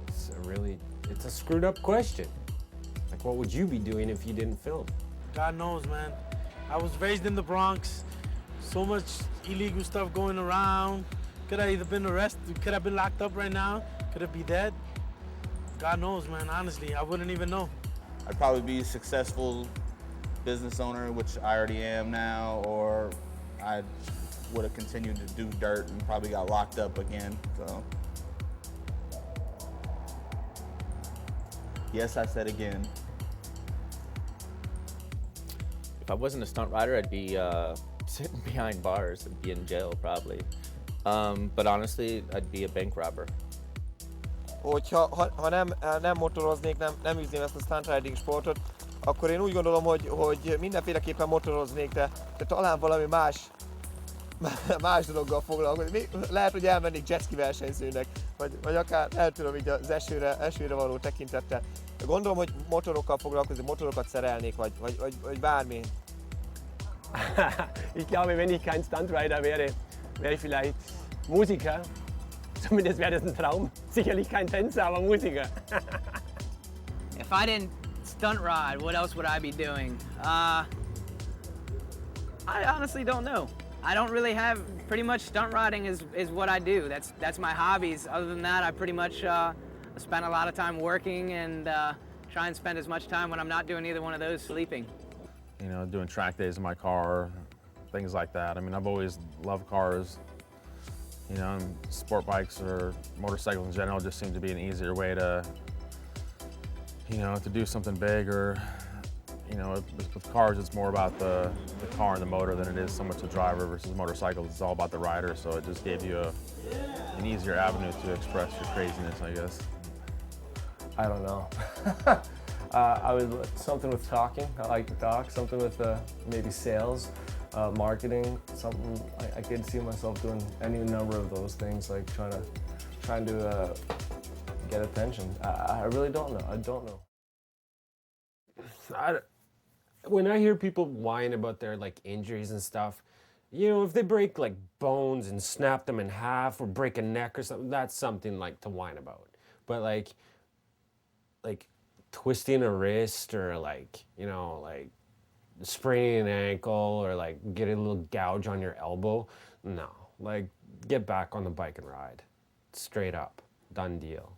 it's a screwed up question. Like, what would you be doing if you didn't film? God knows, man. I was raised in the Bronx. So much illegal stuff going around. Could I either been arrested? Could I been locked up right now? Could I be dead? God knows, man. Honestly, I wouldn't even know. I'd probably be a successful business owner, which I already am now, or I would have continued to do dirt and probably got locked up again. So, yes, I said again. If I wasn't a stunt rider, I'd be sitting behind bars and be in jail probably. But honestly, I'd be a bank robber. Ha nem motoroznék, nem űzném ezt a stunt riding sportot, akkor én úgy gondolom, hogy mindenféleképpen motoroznék, de talán valami más dologgal foglalkozni. Lehet, hogy elmennék jetski versenyzőnek, vagy akár el tudom így az esőre való tekintettel. De gondolom, hogy motorokkal foglalkozni, motorokat szerelnék, vagy bármi. Ich glaube, wenn ich kein Stuntrider wäre, wäre ich vielleicht Musiker. Zumindest wäre das ein Traum. Sicherlich kein Tänzer, aber Musiker. If I didn't stunt ride, what else would I be doing? I honestly don't know. I don't really have, pretty much stunt riding is what I do. That's my hobbies. Other than that, I pretty much spend a lot of time working and try and spend as much time when I'm not doing either one of those sleeping. You know, doing track days in my car, things like that. I mean, I've always loved cars. You know, and sport bikes or motorcycles in general just seem to be an easier way to, you know, to do something big or You know, with cars, it's more about the car and the motor than it is so much the driver versus motorcycles. It's all about the rider, so it just gave you an easier avenue to express your craziness, I guess. I don't know. I would something with talking. I like to talk. Something with maybe sales, marketing. Something I could see myself doing any number of those things, like trying to get attention. I really don't know. I don't know. When I hear people whine about their like injuries and stuff, you know, if they break like bones and snap them in half or break a neck or something, that's something like to whine about. But like twisting a wrist or like, you know, like spraining an ankle or like getting a little gouge on your elbow, no. Like, get back on the bike and ride. Straight up. Done deal.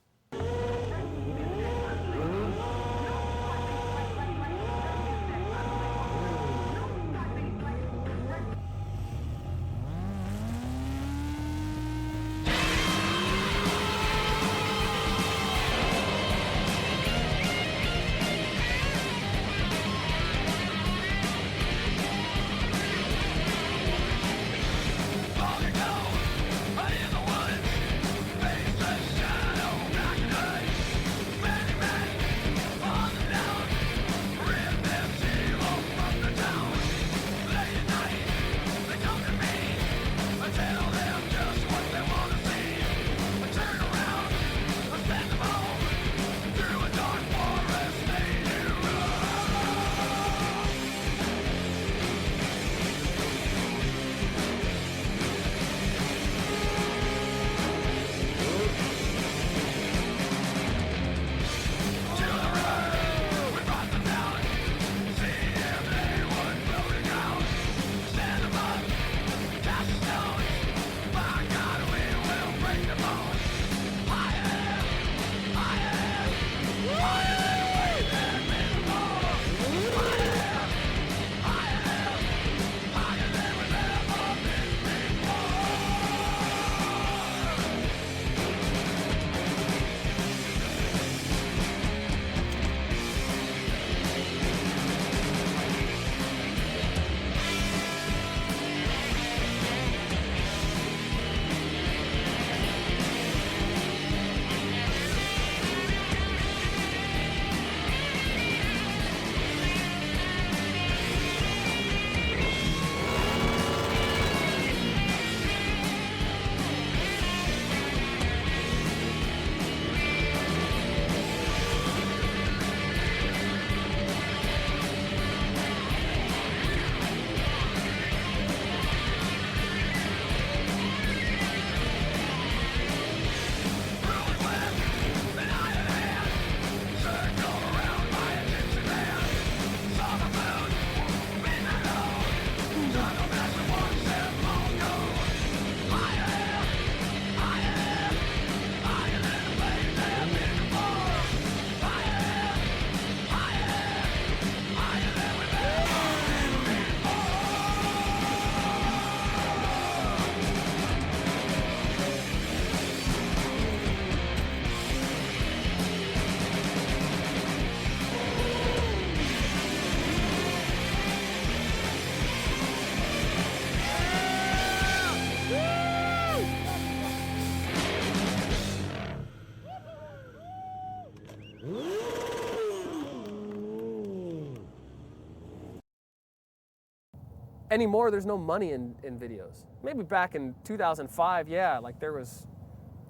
Anymore, there's no money in videos. Maybe back in 2005, yeah, like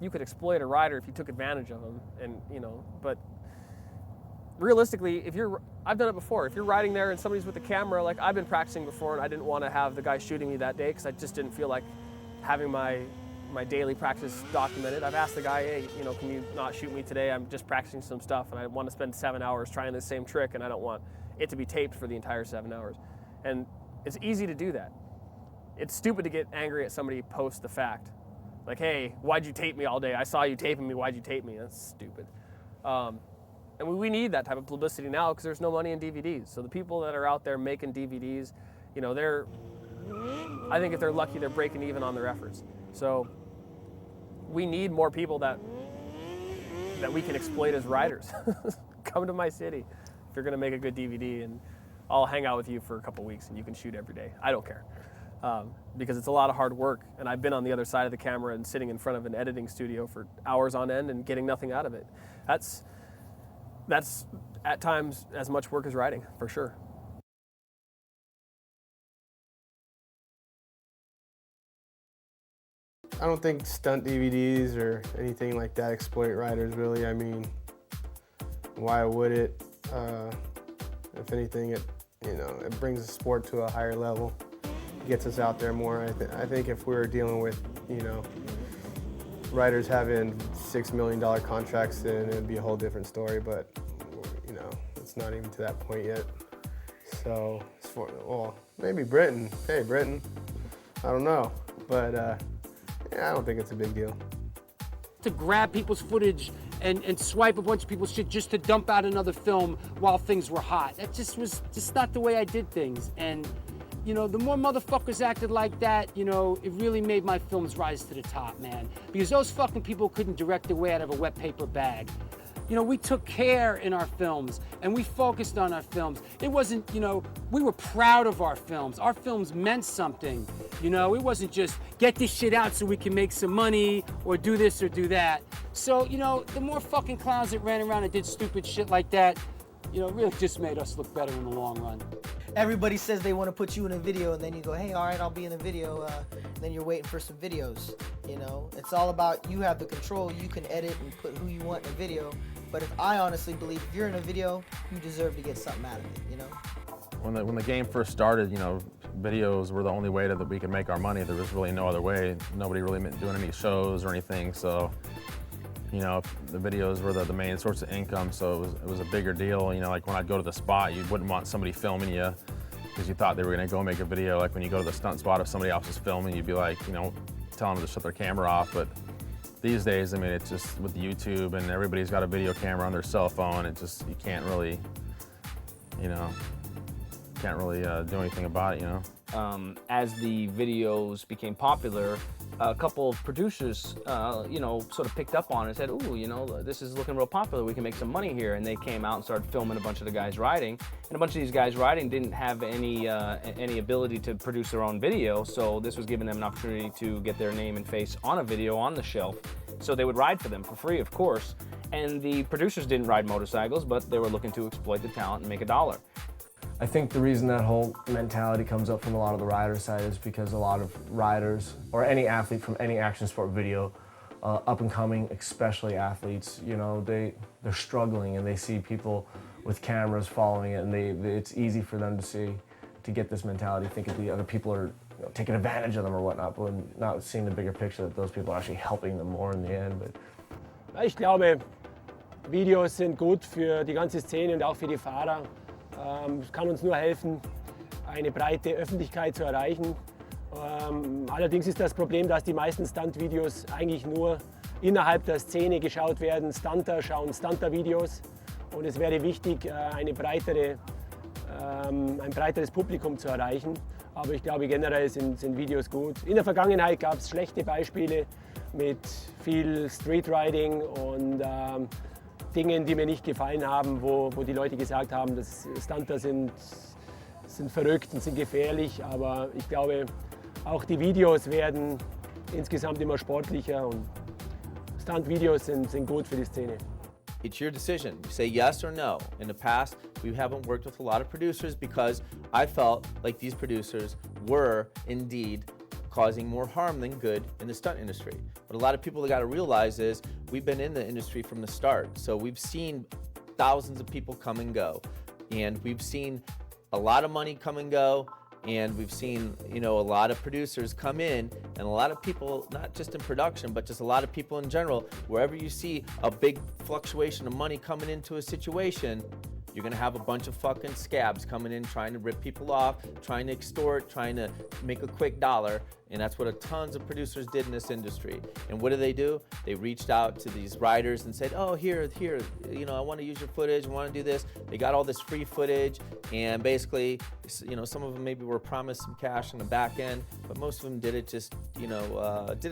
you could exploit a rider if you took advantage of him, and you know, but realistically, I've done it before. If you're riding there and somebody's with a camera, like I've been practicing before, and I didn't want to have the guy shooting me that day because I just didn't feel like having my daily practice documented. I've asked the guy, hey, you know, can you not shoot me today? I'm just practicing some stuff, and I want to spend 7 hours trying the same trick, and I don't want it to be taped for the entire 7 hours. And it's easy to do that. It's stupid to get angry at somebody post the fact. Like, hey, why'd you tape me all day? I saw you taping me, why'd you tape me? That's stupid. And we need that type of publicity now because there's no money in DVDs. So the people that are out there making DVDs, you know, I think if they're lucky, they're breaking even on their efforts. So we need more people that we can exploit as riders. Come to my city if you're gonna make a good DVD. And I'll hang out with you for a couple weeks and you can shoot every day. I don't care. Because it's a lot of hard work, and I've been on the other side of the camera and sitting in front of an editing studio for hours on end and getting nothing out of it. That's at times as much work as riding, for sure. I don't think stunt DVDs or anything like that exploit riders really. I mean, why would it? If anything, it brings the sport to a higher level, gets us out there more. I think if we were dealing with, riders having $6 million contracts, then it'd be a whole different story. But it's not even to that point yet. So, well, maybe Britain. Hey, Britain. I don't know, but. Yeah, I don't think it's a big deal. To grab people's footage and swipe a bunch of people's shit just to dump out another film while things were hot. That just was not the way I did things. And, the more motherfuckers acted like that, it really made my films rise to the top, man. Because those fucking people couldn't direct their way out of a wet paper bag. We took care in our films and we focused on our films. It wasn't, we were proud of our films. Our films meant something. It wasn't just get this shit out so we can make some money or do this or do that. So, the more fucking clowns that ran around and did stupid shit like that, really just made us look better in the long run. Everybody says they want to put you in a video, and then you go, hey, all right, I'll be in the video, and then you're waiting for some videos, It's all about you have the control, you can edit and put who you want in a video, but I honestly believe if you're in a video, you deserve to get something out of it, When the game first started, videos were the only way that we could make our money. There was really no other way. Nobody really doing any shows or anything, so the videos were the main source of income, so it was a bigger deal. Like when I'd go to the spot, you wouldn't want somebody filming you because you thought they were gonna go make a video. Like when you go to the stunt spot, if somebody else is filming, you'd be like, telling them to shut their camera off. But these days, I mean, it's just with YouTube and everybody's got a video camera on their cell phone. It just, you can't really, do anything about it, As the videos became popular, a couple of producers, sort of picked up on it and said, ooh, this is looking real popular, we can make some money here. And they came out and started filming a bunch of the guys riding. And a bunch of these guys riding didn't have any ability to produce their own video, so this was giving them an opportunity to get their name and face on a video on the shelf. So they would ride for them for free, of course. And the producers didn't ride motorcycles, but they were looking to exploit the talent and make a dollar. I think the reason that whole mentality comes up from a lot of the rider side is because a lot of riders, or any athlete from any action sport video, up and coming, especially athletes, they're struggling and they see people with cameras following it, and it's easy for them to get this mentality, thinking the other people are taking advantage of them or whatnot, but not seeing the bigger picture that those people are actually helping them more in the end. But ich glaube, Videos sind gut für die ganze Szene und auch für die Fahrer. Es kann uns nur helfen, eine breite Öffentlichkeit zu erreichen. Allerdings ist das Problem, dass die meisten Stunt-Videos eigentlich nur innerhalb der Szene geschaut werden. Stunter schauen Stunter-Videos und es wäre wichtig, ein breiteres Publikum zu erreichen. Aber ich glaube, generell sind Videos gut. In der Vergangenheit gab es schlechte Beispiele mit viel Streetriding und Dingen, die mir nicht gefallen haben, wo die Leute gesagt haben, dass Stunter sind verrückt und sind gefährlich. Aber ich glaube, auch die Videos werden insgesamt immer sportlicher und Stunt-Videos sind gut für die Szene. It's your decision. You say yes or no. In the past, we haven't worked with a lot of producers because I felt like these producers were indeed causing more harm than good in the stunt industry. What a lot of people got to realize is we've been in the industry from the start. So we've seen thousands of people come and go. And we've seen a lot of money come and go. And we've seen, a lot of producers come in, and a lot of people, not just in production, but just a lot of people in general, wherever you see a big fluctuation of money coming into a situation, you're gonna have a bunch of fucking scabs coming in trying to rip people off, trying to extort, trying to make a quick dollar. And that's what tons of producers did in this industry. And what do? They reached out to these riders and said, oh, here, I want to use your footage, I want to do this. They got all this free footage, and basically, some of them maybe were promised some cash on the back end, but most of them did it just, did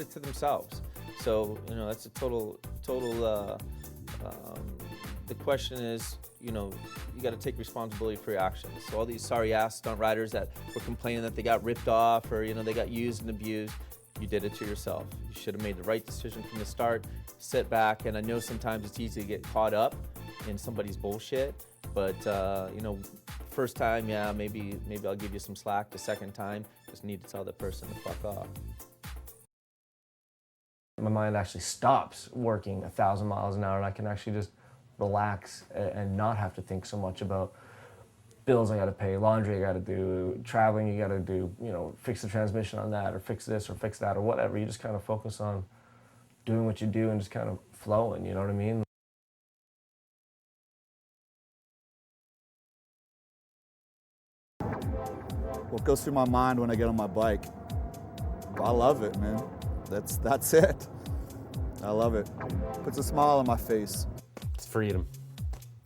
it to themselves. So, that's a total the question is, you know, you got to take responsibility for your actions. So all these sorry-ass stunt riders that were complaining that they got ripped off or, you know, they got used and abused, you did it to yourself. You should have made the right decision from the start, sit back, and I know sometimes it's easy to get caught up in somebody's bullshit, but, you know, first time, yeah, maybe I'll give you some slack. The second time, just need to tell the person to fuck off. My mind actually stops working 1,000 miles an hour, and I can actually just relax and not have to think so much about bills I gotta pay, laundry I gotta do, traveling you gotta do, you know, fix the transmission on that, or fix this, or fix that, or whatever. You just kind of focus on doing what you do and just kind of flowing, you know what I mean? What goes through my mind when I get on my bike? I love it, man. That's it. I love it. Puts a smile on my face. It's freedom.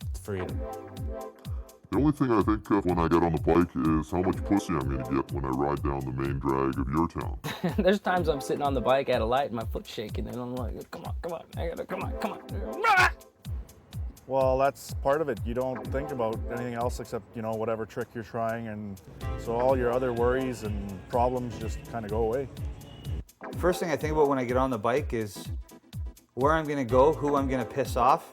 It's freedom. The only thing I think of when I get on the bike is how much pussy I'm gonna get when I ride down the main drag of your town. There's times I'm sitting on the bike at a light and my foot's shaking and I'm like, come on, I gotta, come on. Well, that's part of it. You don't think about anything else except, you know, whatever trick you're trying, and so all your other worries and problems just kind of go away. First thing I think about when I get on the bike is where I'm gonna go, who I'm gonna piss off,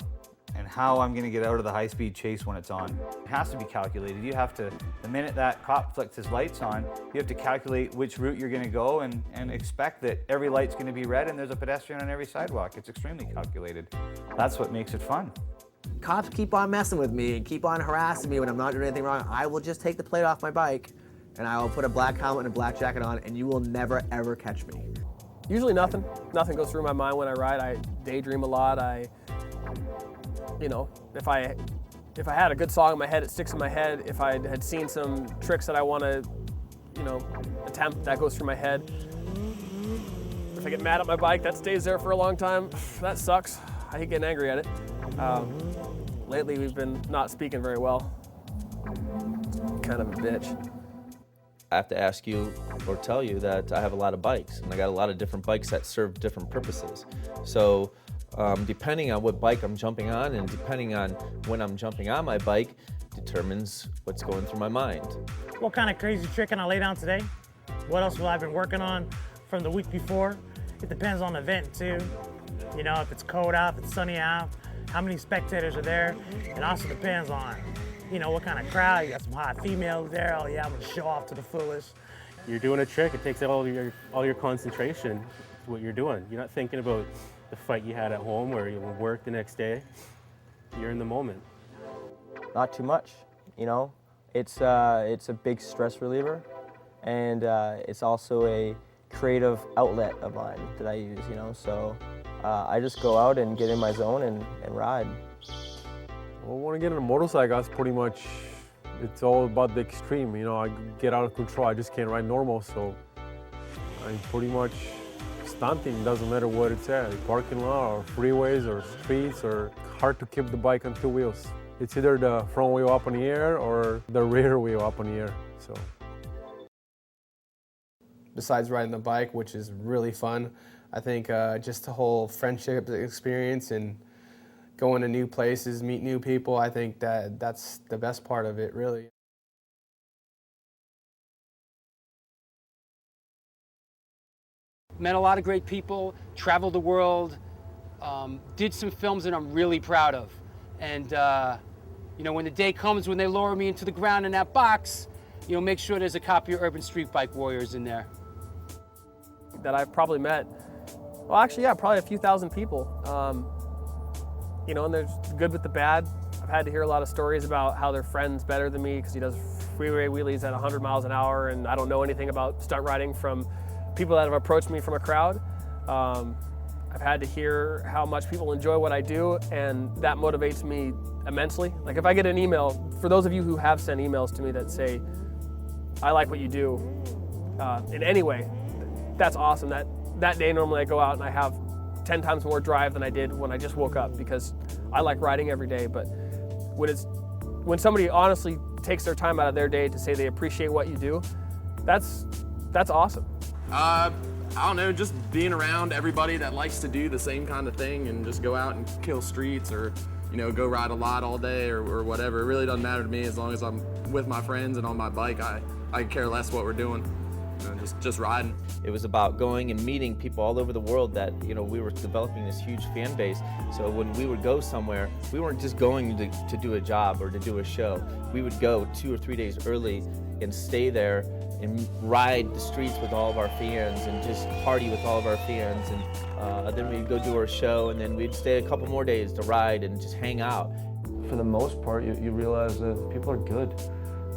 and how I'm gonna get out of the high-speed chase when it's on. It has to be calculated. You have to, the minute that cop flicks his lights on, you have to calculate which route you're gonna go and expect that every light's gonna be red and there's a pedestrian on every sidewalk. It's extremely calculated. That's what makes it fun. Cops keep on messing with me and keep on harassing me when I'm not doing anything wrong. I will just take the plate off my bike and I will put a black helmet and a black jacket on and you will never ever catch me. Usually nothing. Nothing goes through my mind when I ride. I daydream a lot. You know, if I had a good song in my head, it sticks in my head. If I had seen some tricks that I want to, you know, attempt, that goes through my head. If I get mad at my bike, that stays there for a long time. That sucks. I hate getting angry at it. Lately, we've been not speaking very well. Kind of a bitch. I have to ask you or tell you that I have a lot of bikes, and I got a lot of different bikes that serve different purposes. So depending on what bike I'm jumping on and depending on when I'm jumping on my bike determines what's going through my mind. What kind of crazy trick can I lay down today? What else have I been working on from the week before? It depends on the event too. You know, if it's cold out, if it's sunny out, how many spectators are there. It also depends on, you know, what kind of crowd. You got some hot females there. Oh yeah, I'm gonna show off to the fullest. You're doing a trick. It takes all your concentration to what you're doing. You're not thinking about the fight you had at home or you work the next day. You're in the moment. Not too much, you know. It's a big stress reliever, and it's also a creative outlet of mine that I use, you know. So I just go out and get in my zone and ride. Well, when I get on a motorcycle, that's pretty much, it's all about the extreme. You know, I get out of control. I just can't ride normal, so I'm pretty much stunting. Doesn't matter what it's at, parking lot or freeways or streets, or hard to keep the bike on two wheels. It's either the front wheel up in the air or the rear wheel up in the air. So. Besides riding the bike, which is really fun, I think just the whole friendship experience and going to new places, meet new people, I think that's the best part of it, really. Met a lot of great people, traveled the world, did some films that I'm really proud of. And you know, when the day comes when they lower me into the ground in that box, you know, make sure there's a copy of Urban Streetbike Warriors in there. That I've probably met, well actually yeah, probably a few thousand people. You know, and there's good with the bad. I've had to hear a lot of stories about how their friend's better than me because he does freeway wheelies at 100 miles an hour and I don't know anything about stunt riding from people that have approached me from a crowd. I've had to hear how much people enjoy what I do, and that motivates me immensely. Like if I get an email, for those of you who have sent emails to me that say, I like what you do in any way, that's awesome. That day normally I go out and I have 10 times more drive than I did when I just woke up because I like riding every day. But when somebody honestly takes their time out of their day to say they appreciate what you do, that's awesome. I don't know, just being around everybody that likes to do the same kind of thing and just go out and kill streets or go ride a lot all day or whatever. It really doesn't matter to me as long as I'm with my friends and on my bike. I care less what we're doing. Just riding. It was about going and meeting people all over the world that, we were developing this huge fan base. So when we would go somewhere, we weren't just going to do a job or to do a show. We would go 2 or 3 days early and stay there and ride the streets with all of our fans and just party with all of our fans. And then we'd go do our show, and then we'd stay a couple more days to ride and just hang out. For the most part, you realize that people are good.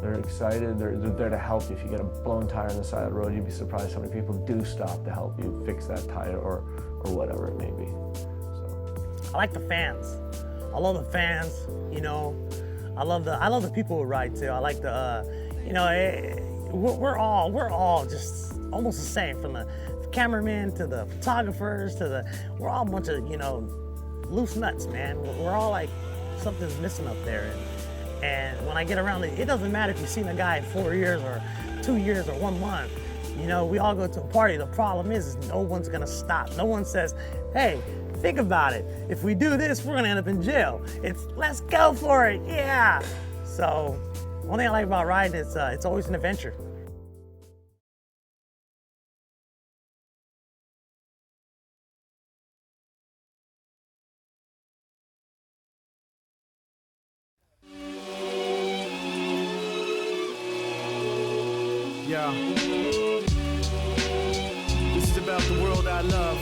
They're excited, they're there to help you. If you get a blown tire on the side of the road, you'd be surprised how many people do stop to help you fix that tire or whatever it may be. I like the fans. I love the fans, I love the people who ride too. I like the, we're all just almost the same, from the cameraman to the photographers to we're all a bunch of, loose nuts, man. We're all like, something's missing up there. And when I get around it doesn't matter if you've seen a guy in 4 years or 2 years or 1 month. We all go to a party. The problem is no one's gonna stop. No one says, hey, think about it. If we do this, we're gonna end up in jail. It's, let's go for it, yeah. So, one thing I like about riding is it's always an adventure. Yeah. This is about the world I love,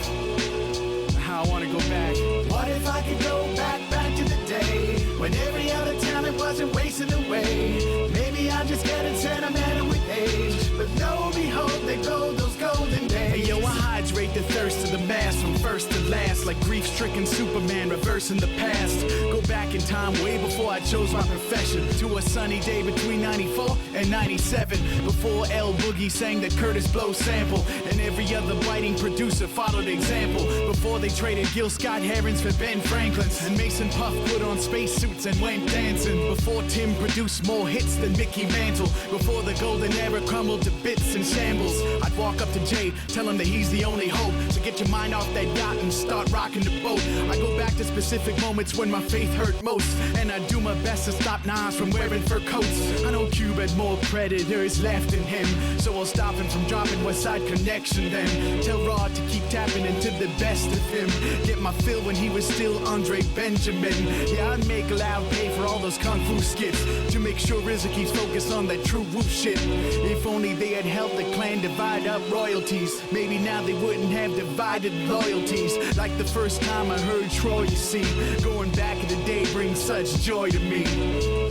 how I want to go back. What if I could go back to the day when every other talent wasn't wasting away? Maybe I'm just getting sentimental with age, but lo and behold, there go those golden days. Hey yo, I hydrate the thirst of the mass from first to last, like grief-stricken Superman reversing the past. Go back in time way before I chose my profession, to a sunny day between 94 and 97, before L Boogie sang the Curtis Blow sample, and every other biting producer followed example, before they traded Gil Scott-Herons for Ben Franklin's, and Mason Puff put on spacesuits and went dancing, before Tim produced more hits than Mickey Mantle, before the golden era crumbled to bits and shambles. I'd walk up to Jay, tell him that he's the only hope, so get your mind off that yacht and start rocking the boat. I go back to specific moments when my faith hurt most, and I do my best to stop Nas from wearing fur coats. I know Cube had more predators left in him, so I'll stop him from dropping West Side Connection then. Tell Rod to keep tapping into the best of him, get my fill when he was still Andre Benjamin. Yeah, I'd make Loud pay for all those kung fu skits, to make sure RZA keeps focused on that true woo shit. If only they had helped the clan divide up royalties, maybe now they wouldn't have divided loyalties. Like the first time I heard Troy, you see, going back in the day brings such joy to me.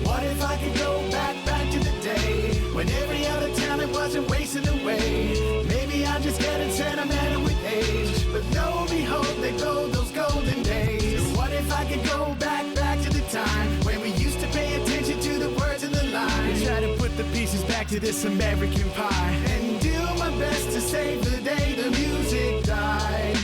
What if I could go back to the day when every other talent wasn't wasting away? Maybe I'm just getting sentimental with age, but lo and behold, there go those golden days. What if I could go back to the time when we used to pay attention to the words in the lines? Try to put the pieces back to this American pie, and do my best to save the day the music died.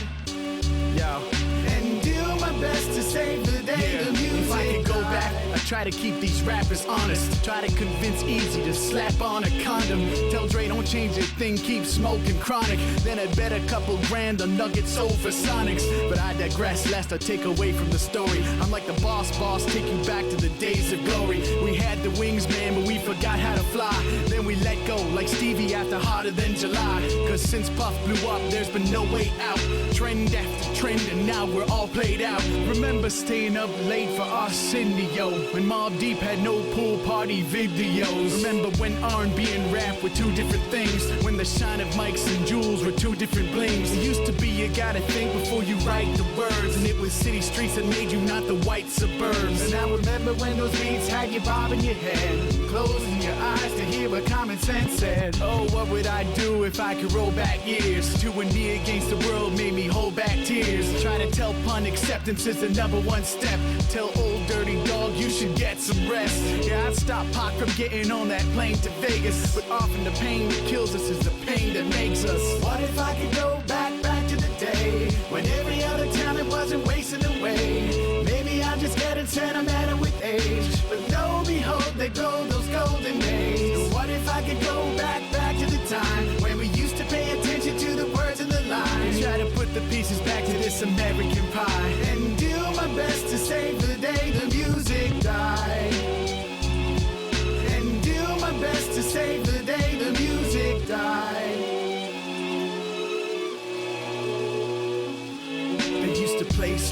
Yo. And do my best to save the day the music If I could go back, I try to keep these rappers honest, try to convince Easy to slap on a condom, tell Dre don't change a thing, keep smoking chronic, then I'd bet a couple grand on Nuggets over Sonics. But I digress, lest I take away from the story. I'm like the boss, take you back to the days of glory. We had the wings, man, but we forgot how to fly. Then we let go, like Stevie after Hotter Than July. Cause since Puff blew up, there's been no way out. Trend after trend, and now we're all played out. Remember staying up late for Arsenio, when Mobb Deep had no pool party videos. Remember when R&B and rap were two different things, when the shine of mics and jewels were two different blings. It used to be you gotta think before you write the words, and it was city streets that made you, not the white suburbs. And I remember when those beats had you bobbing your head, closing your eyes to hear what common sense said. Oh, what would I do if I could roll back years? To when me against the world made me hold back tears. Try to tell pun acceptance is the #1 step. Tell old dirty dog you should get some rest. Yeah, I'd stop Pac from getting on that plane to Vegas, but often the pain that kills us is the pain that makes us. What if I could go back to the day when every other talent wasn't wasting away? Maybe I'm just getting sentimental with age, but lo and behold, there go those golden days. What if I could go back to the time when we used to pay attention to the words in the lines? Try to put the pieces back to this American pie, and do my best to save the day the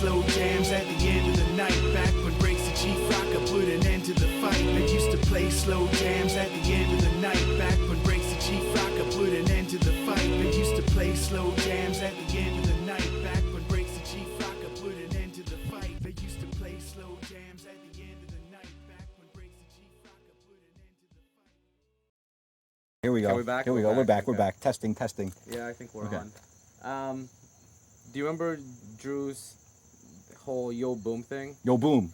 slow jams at the end of the night. Back when breaks the chief rocker put an end to the fight. I used to play slow jams at the end of the night. Back when breaks the chief rocker put an end to the fight. I used to play slow jams at the end of the night. Back when breaks the chief rocker put an end to the fight. I used to play slow jams at the end of the night. Back when breaks the chief rocker put an end to the fight. Here we go. Okay, we're back? Here we go. We're We're back, back. We're okay. back. Testing, testing. Yeah, I think we're Okay. on. Do you remember Drew's whole Yo Boom thing? Yo, boom.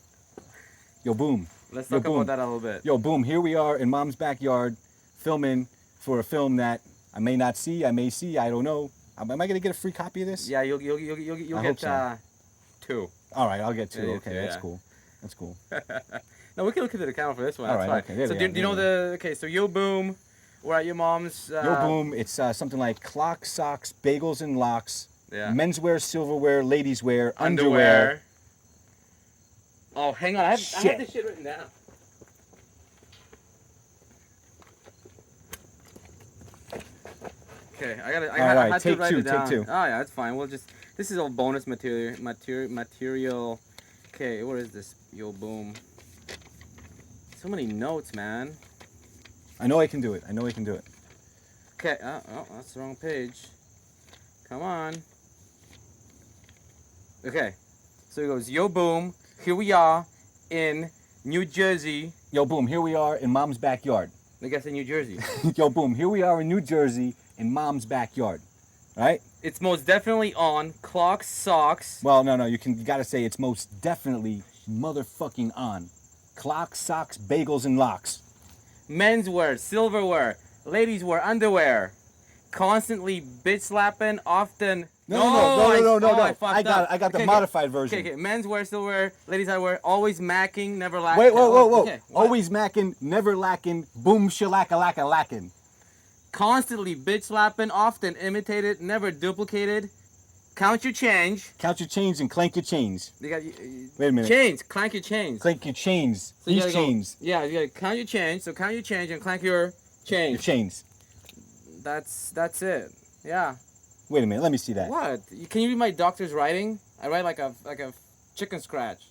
Yo, boom. Let's Yo, talk boom. about that a little bit. Yo, boom. Here we are in Mom's backyard filming for a film that I may not see, I may see, I don't know. Am I going to get a free copy of this? Yeah, you'll I get hope so. 2. All right, I'll get 2. Yeah, Okay, yeah. that's cool. That's cool. No, we can look into the camera for this one. All That's right, fine. okay, there So we do are, you know there the? Okay, so Yo Boom, we're at your mom's. Yo, boom. It's something like clock, socks, bagels, and locks. Yeah. Menswear, silverware, ladies' wear, underwear. Oh, hang on. I have Shit. this shit written down. Okay, I All had right, to take write two, it down. take two. Oh yeah, that's fine. We'll just. This is all bonus material. Okay, what is this? Yo Boom. So many notes, man. I know I can do it. I know I can do it. Okay. Oh, that's the wrong page. Come on. Okay. So it goes, Yo Boom, here we are in New Jersey. Yo, boom. Here we are in Mom's backyard. I guess in New Jersey. Yo, boom. Here we are in New Jersey in Mom's backyard. Right? It's most definitely on clocks, socks. Well, no. You gotta say it's most definitely motherfucking on. Clocks, socks, bagels, and locks. Menswear, silverware, ladies wear underwear. Constantly bitch slapping, often. No. I got the modified version. Okay. Menswear, silverwear, ladies underwear, always macking, never lacking. Wait, whoa. Okay, what? Always macking, never lacking, boom shalaka lacking. Constantly bitch slapping, often imitated, never duplicated. Count your change. Count your chains and clank your chains. You got, Wait a minute. Chains, clank your chains. Clank your chains. So you These gotta go- chains. Yeah, you gotta count your change. So count your change and clank your change. Your chains. That's it. Yeah. Wait a minute. Let me see that. What? Can you read my doctor's writing? I write like a chicken scratch.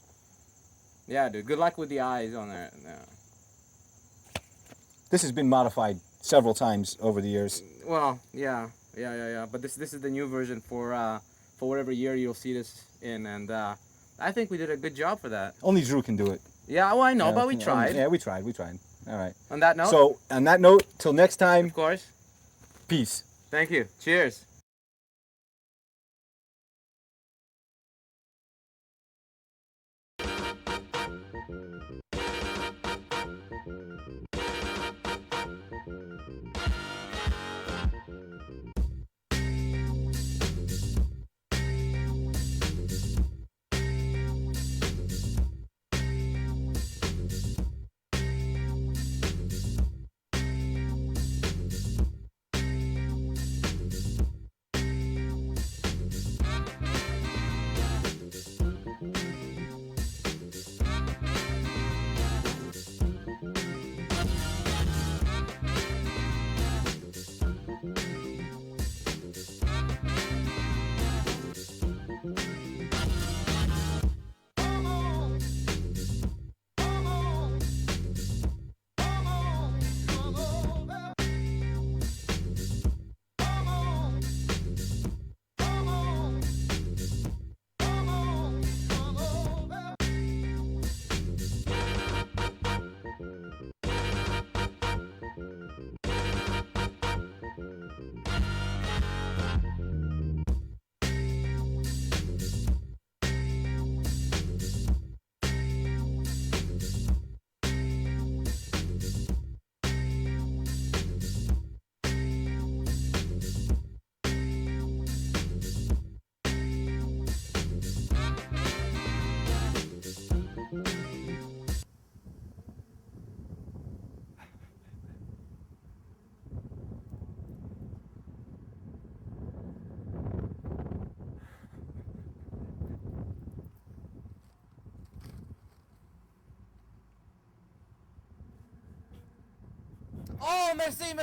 Yeah, dude. Good luck with the eyes on there. Yeah. This has been modified several times over the years. Well, yeah. But this is the new version for whatever year you'll see this in, and I think we did a good job for that. Only Drew can do it. Yeah, well I know, Yeah, but we tried. Yeah, we tried. All right. On that note. So, on that note, till next time. Of course. Peace. Thank you. Cheers. Oh, merci.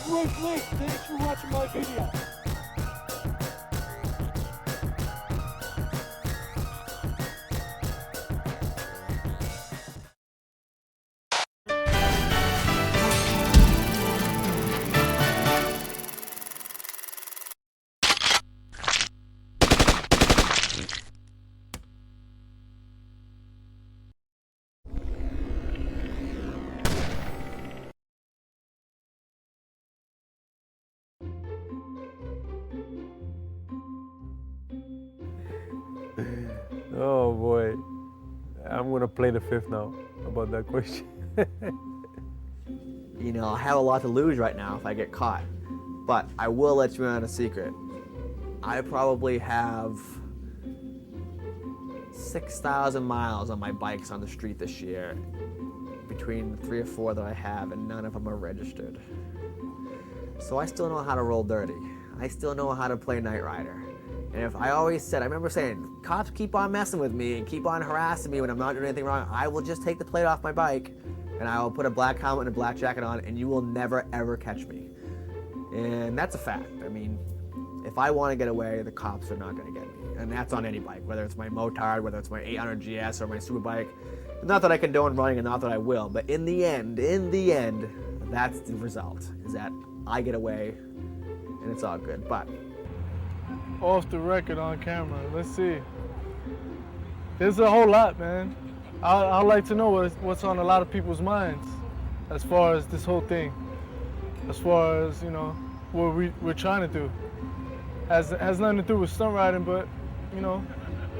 Bruce Lee, thanks for watching my video. Oh boy, I'm gonna play the fifth now about that question. You know, I have a lot to lose right now if I get caught, but I will let you in on a secret. I probably have 6,000 miles on my bikes on the street this year, between 3 or 4 that I have, and none of them are registered. So I still know how to roll dirty. I still know how to play Night Rider. And if I always said, I remember saying, cops keep on messing with me and keep on harassing me when I'm not doing anything wrong, I will just take the plate off my bike and I will put a black helmet and a black jacket on and you will never ever catch me. And that's a fact. I mean, if I want to get away, the cops are not going to get me. And that's on any bike, whether it's my motard, whether it's my 800 GS or my superbike. Not that I condone running and not that I will, but in the end, that's the result, is that I get away and it's all good. But off the record, on camera, let's see. There's a whole lot, man. I'd like to know what's on a lot of people's minds as far as this whole thing, as far as, you know, what we're trying to do. Has nothing to do with stunt riding, but, you know,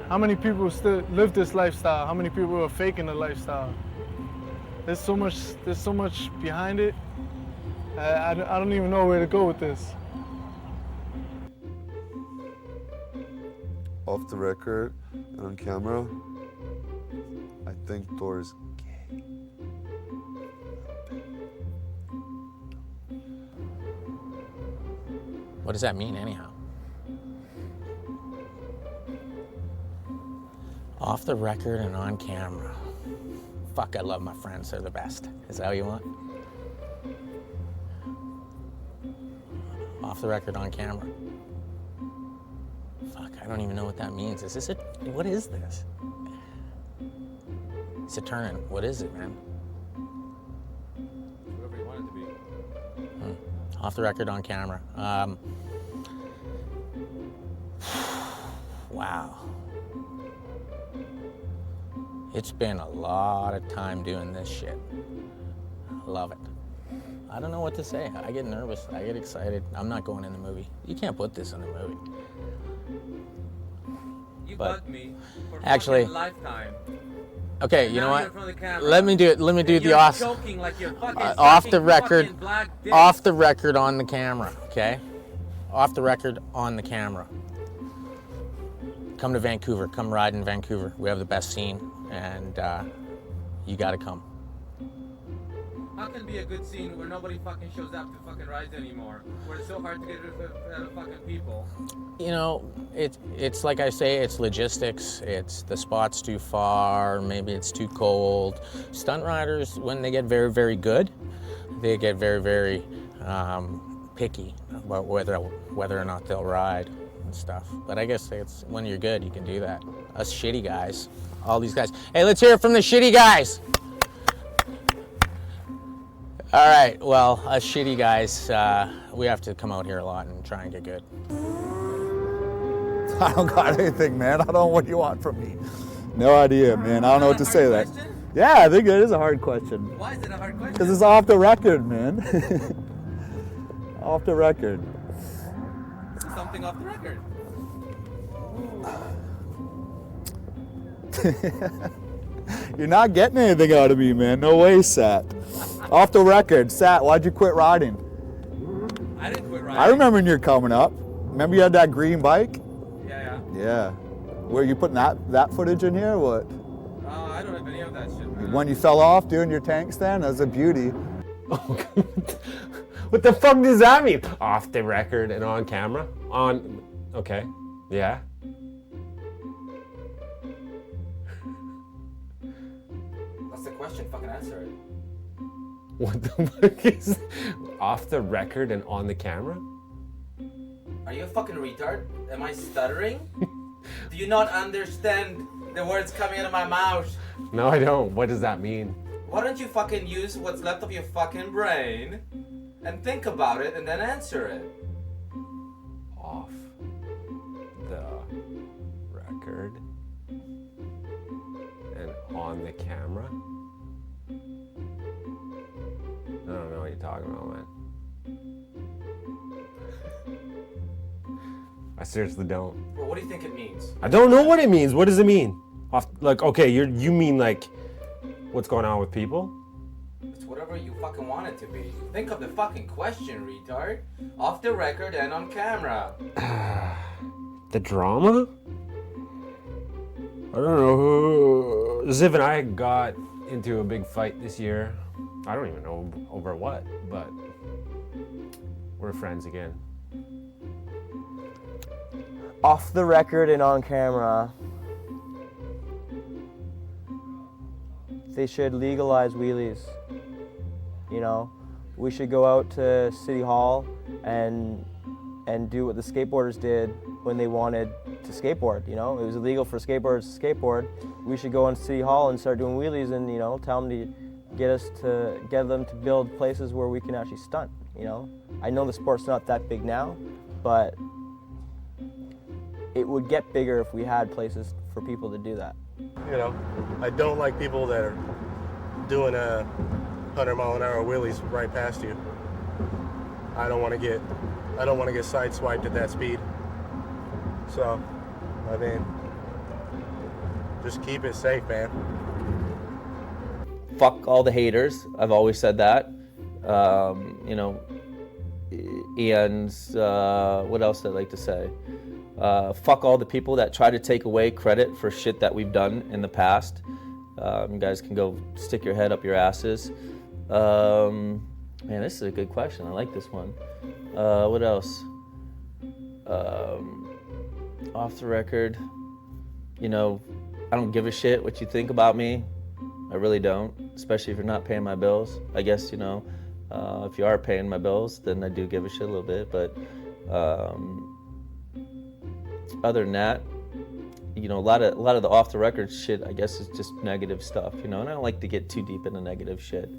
how many people still live this lifestyle? How many people are faking the lifestyle? There's so much behind it. I don't even know where to go with this. Off the record and on camera, I think Thor's gay. What does that mean, anyhow? Off the record and on camera. Fuck, I love my friends, they're the best. Is that what you want? Off the record, on camera. Fuck, I don't even know what that means. Is this what is this? Saturnin, what is it, man? Whatever you want it to be. Off the record, on camera. Wow. It's been a lot of time doing this shit. I love it. I don't know what to say. I get nervous. I get excited. I'm not going in the movie. You can't put this in the movie. You But bugged me for actually, fucking lifetime. Okay, And you know now what? you're in front of the camera. Let me do it. Let me do And the you're off. choking like you're fucking Off sucking the record. fucking black dick. Off the record on the camera. Okay. Off the record on the camera. Come to Vancouver. Come ride in Vancouver. We have the best scene, and you got to come. How can it be a good scene where nobody fucking shows up to fucking rides anymore? Where it's so hard to get rid of fucking people? You know, it's like I say, it's logistics. It's the spot's too far, maybe it's too cold. Stunt riders, when they get very, very good, they get very, very picky about whether or not they'll ride and stuff. But I guess it's when you're good, you can do that. Us shitty guys, all these guys. Hey, let's hear it from the shitty guys. All right, well, us shitty guys, we have to come out here a lot and try and get good. I don't got anything, man. I don't know what you want from me. No idea, man. I don't know what to say to that. Yeah, I think it is a hard question. Why is it a hard question? Because it's off the record, man. Off the record. This is something off the record. You're not getting anything out of me, man. No way, Sat. Off the record. Sat, why'd you quit riding? I didn't quit riding. I remember when you were coming up. Remember you had that green bike? Yeah. Yeah. Were you putting that footage in here or what? I don't have any of that shit, man. When you fell off doing your tank stand? That was a beauty. What the fuck does that mean? Off the record and on camera? Okay. Yeah. That's the question. Fucking answer it. What the fuck is... Off the record and on the camera? Are you a fucking retard? Am I stuttering? Do you not understand the words coming out of my mouth? No, I don't. What does that mean? Why don't you fucking use what's left of your fucking brain and think about it and then answer it? Off the record and on the camera? I don't know what you're talking about, man. I seriously don't. Well, what do you think it means? I don't know what it means. What does it mean? Like, okay, you mean like what's going on with people? It's whatever you fucking want it to be. Think of the fucking question, retard. Off the record and on camera. The drama? I don't know. Ziv and I got into a big fight this year. I don't even know over what, but we're friends again. Off the record and on camera, they should legalize wheelies. You know, we should go out to City Hall and do what the skateboarders did when they wanted to skateboard. You know, it was illegal for skateboarders to skateboard. We should go on City Hall and start doing wheelies and, you know, tell them to get them to build places where we can actually stunt. You know, I know the sport's not that big now, but it would get bigger if we had places for people to do that. You know, I don't like people that are doing 100-mile-an-hour wheelies right past you. I don't want to get sideswiped at that speed. So, I mean, just keep it safe, man. Fuck all the haters. I've always said that. You know, and what else I'd like to say? Fuck all the people that try to take away credit for shit that we've done in the past. You guys can go stick your head up your asses. Man, this is a good question. I like this one. What else? Off the record, you know, I don't give a shit what you think about me. I really don't, especially if you're not paying my bills. I guess, you know, if you are paying my bills, then I do give a shit a little bit, but other than that, you know, a lot of the off the record shit, I guess, is just negative stuff, you know, and I don't like to get too deep into negative shit.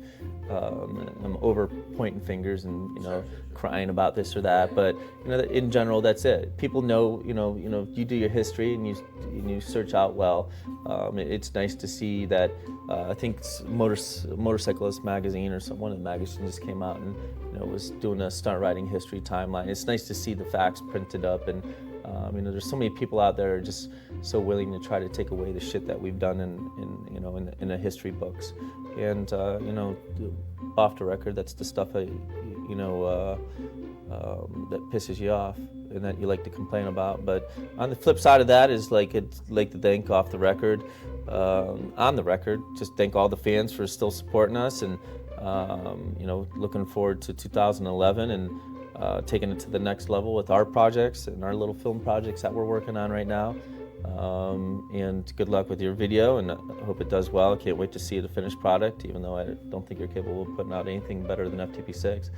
I'm over pointing fingers and, you know, crying about this or that, but, you know, in general, that's it. People know, you know, you do your history and you search out well. It's nice to see that. I think Motorcyclist magazine or one of the magazines just came out and, you know, was doing a stunt riding history timeline. It's nice to see the facts printed up, and you know, there's so many people out there who are just so willing to try to take away the shit that we've done in the history books. And you know, off the record, that's the stuff that pisses you off and that you like to complain about. But on the flip side of that is it's like to thank off the record, on the record, just thank all the fans for still supporting us, and you know, looking forward to 2011 and taking it to the next level with our projects and our little film projects that we're working on right now. And good luck with your video, and I hope it does well. I can't wait to see the finished product, even though I don't think you're capable of putting out anything better than FTP6.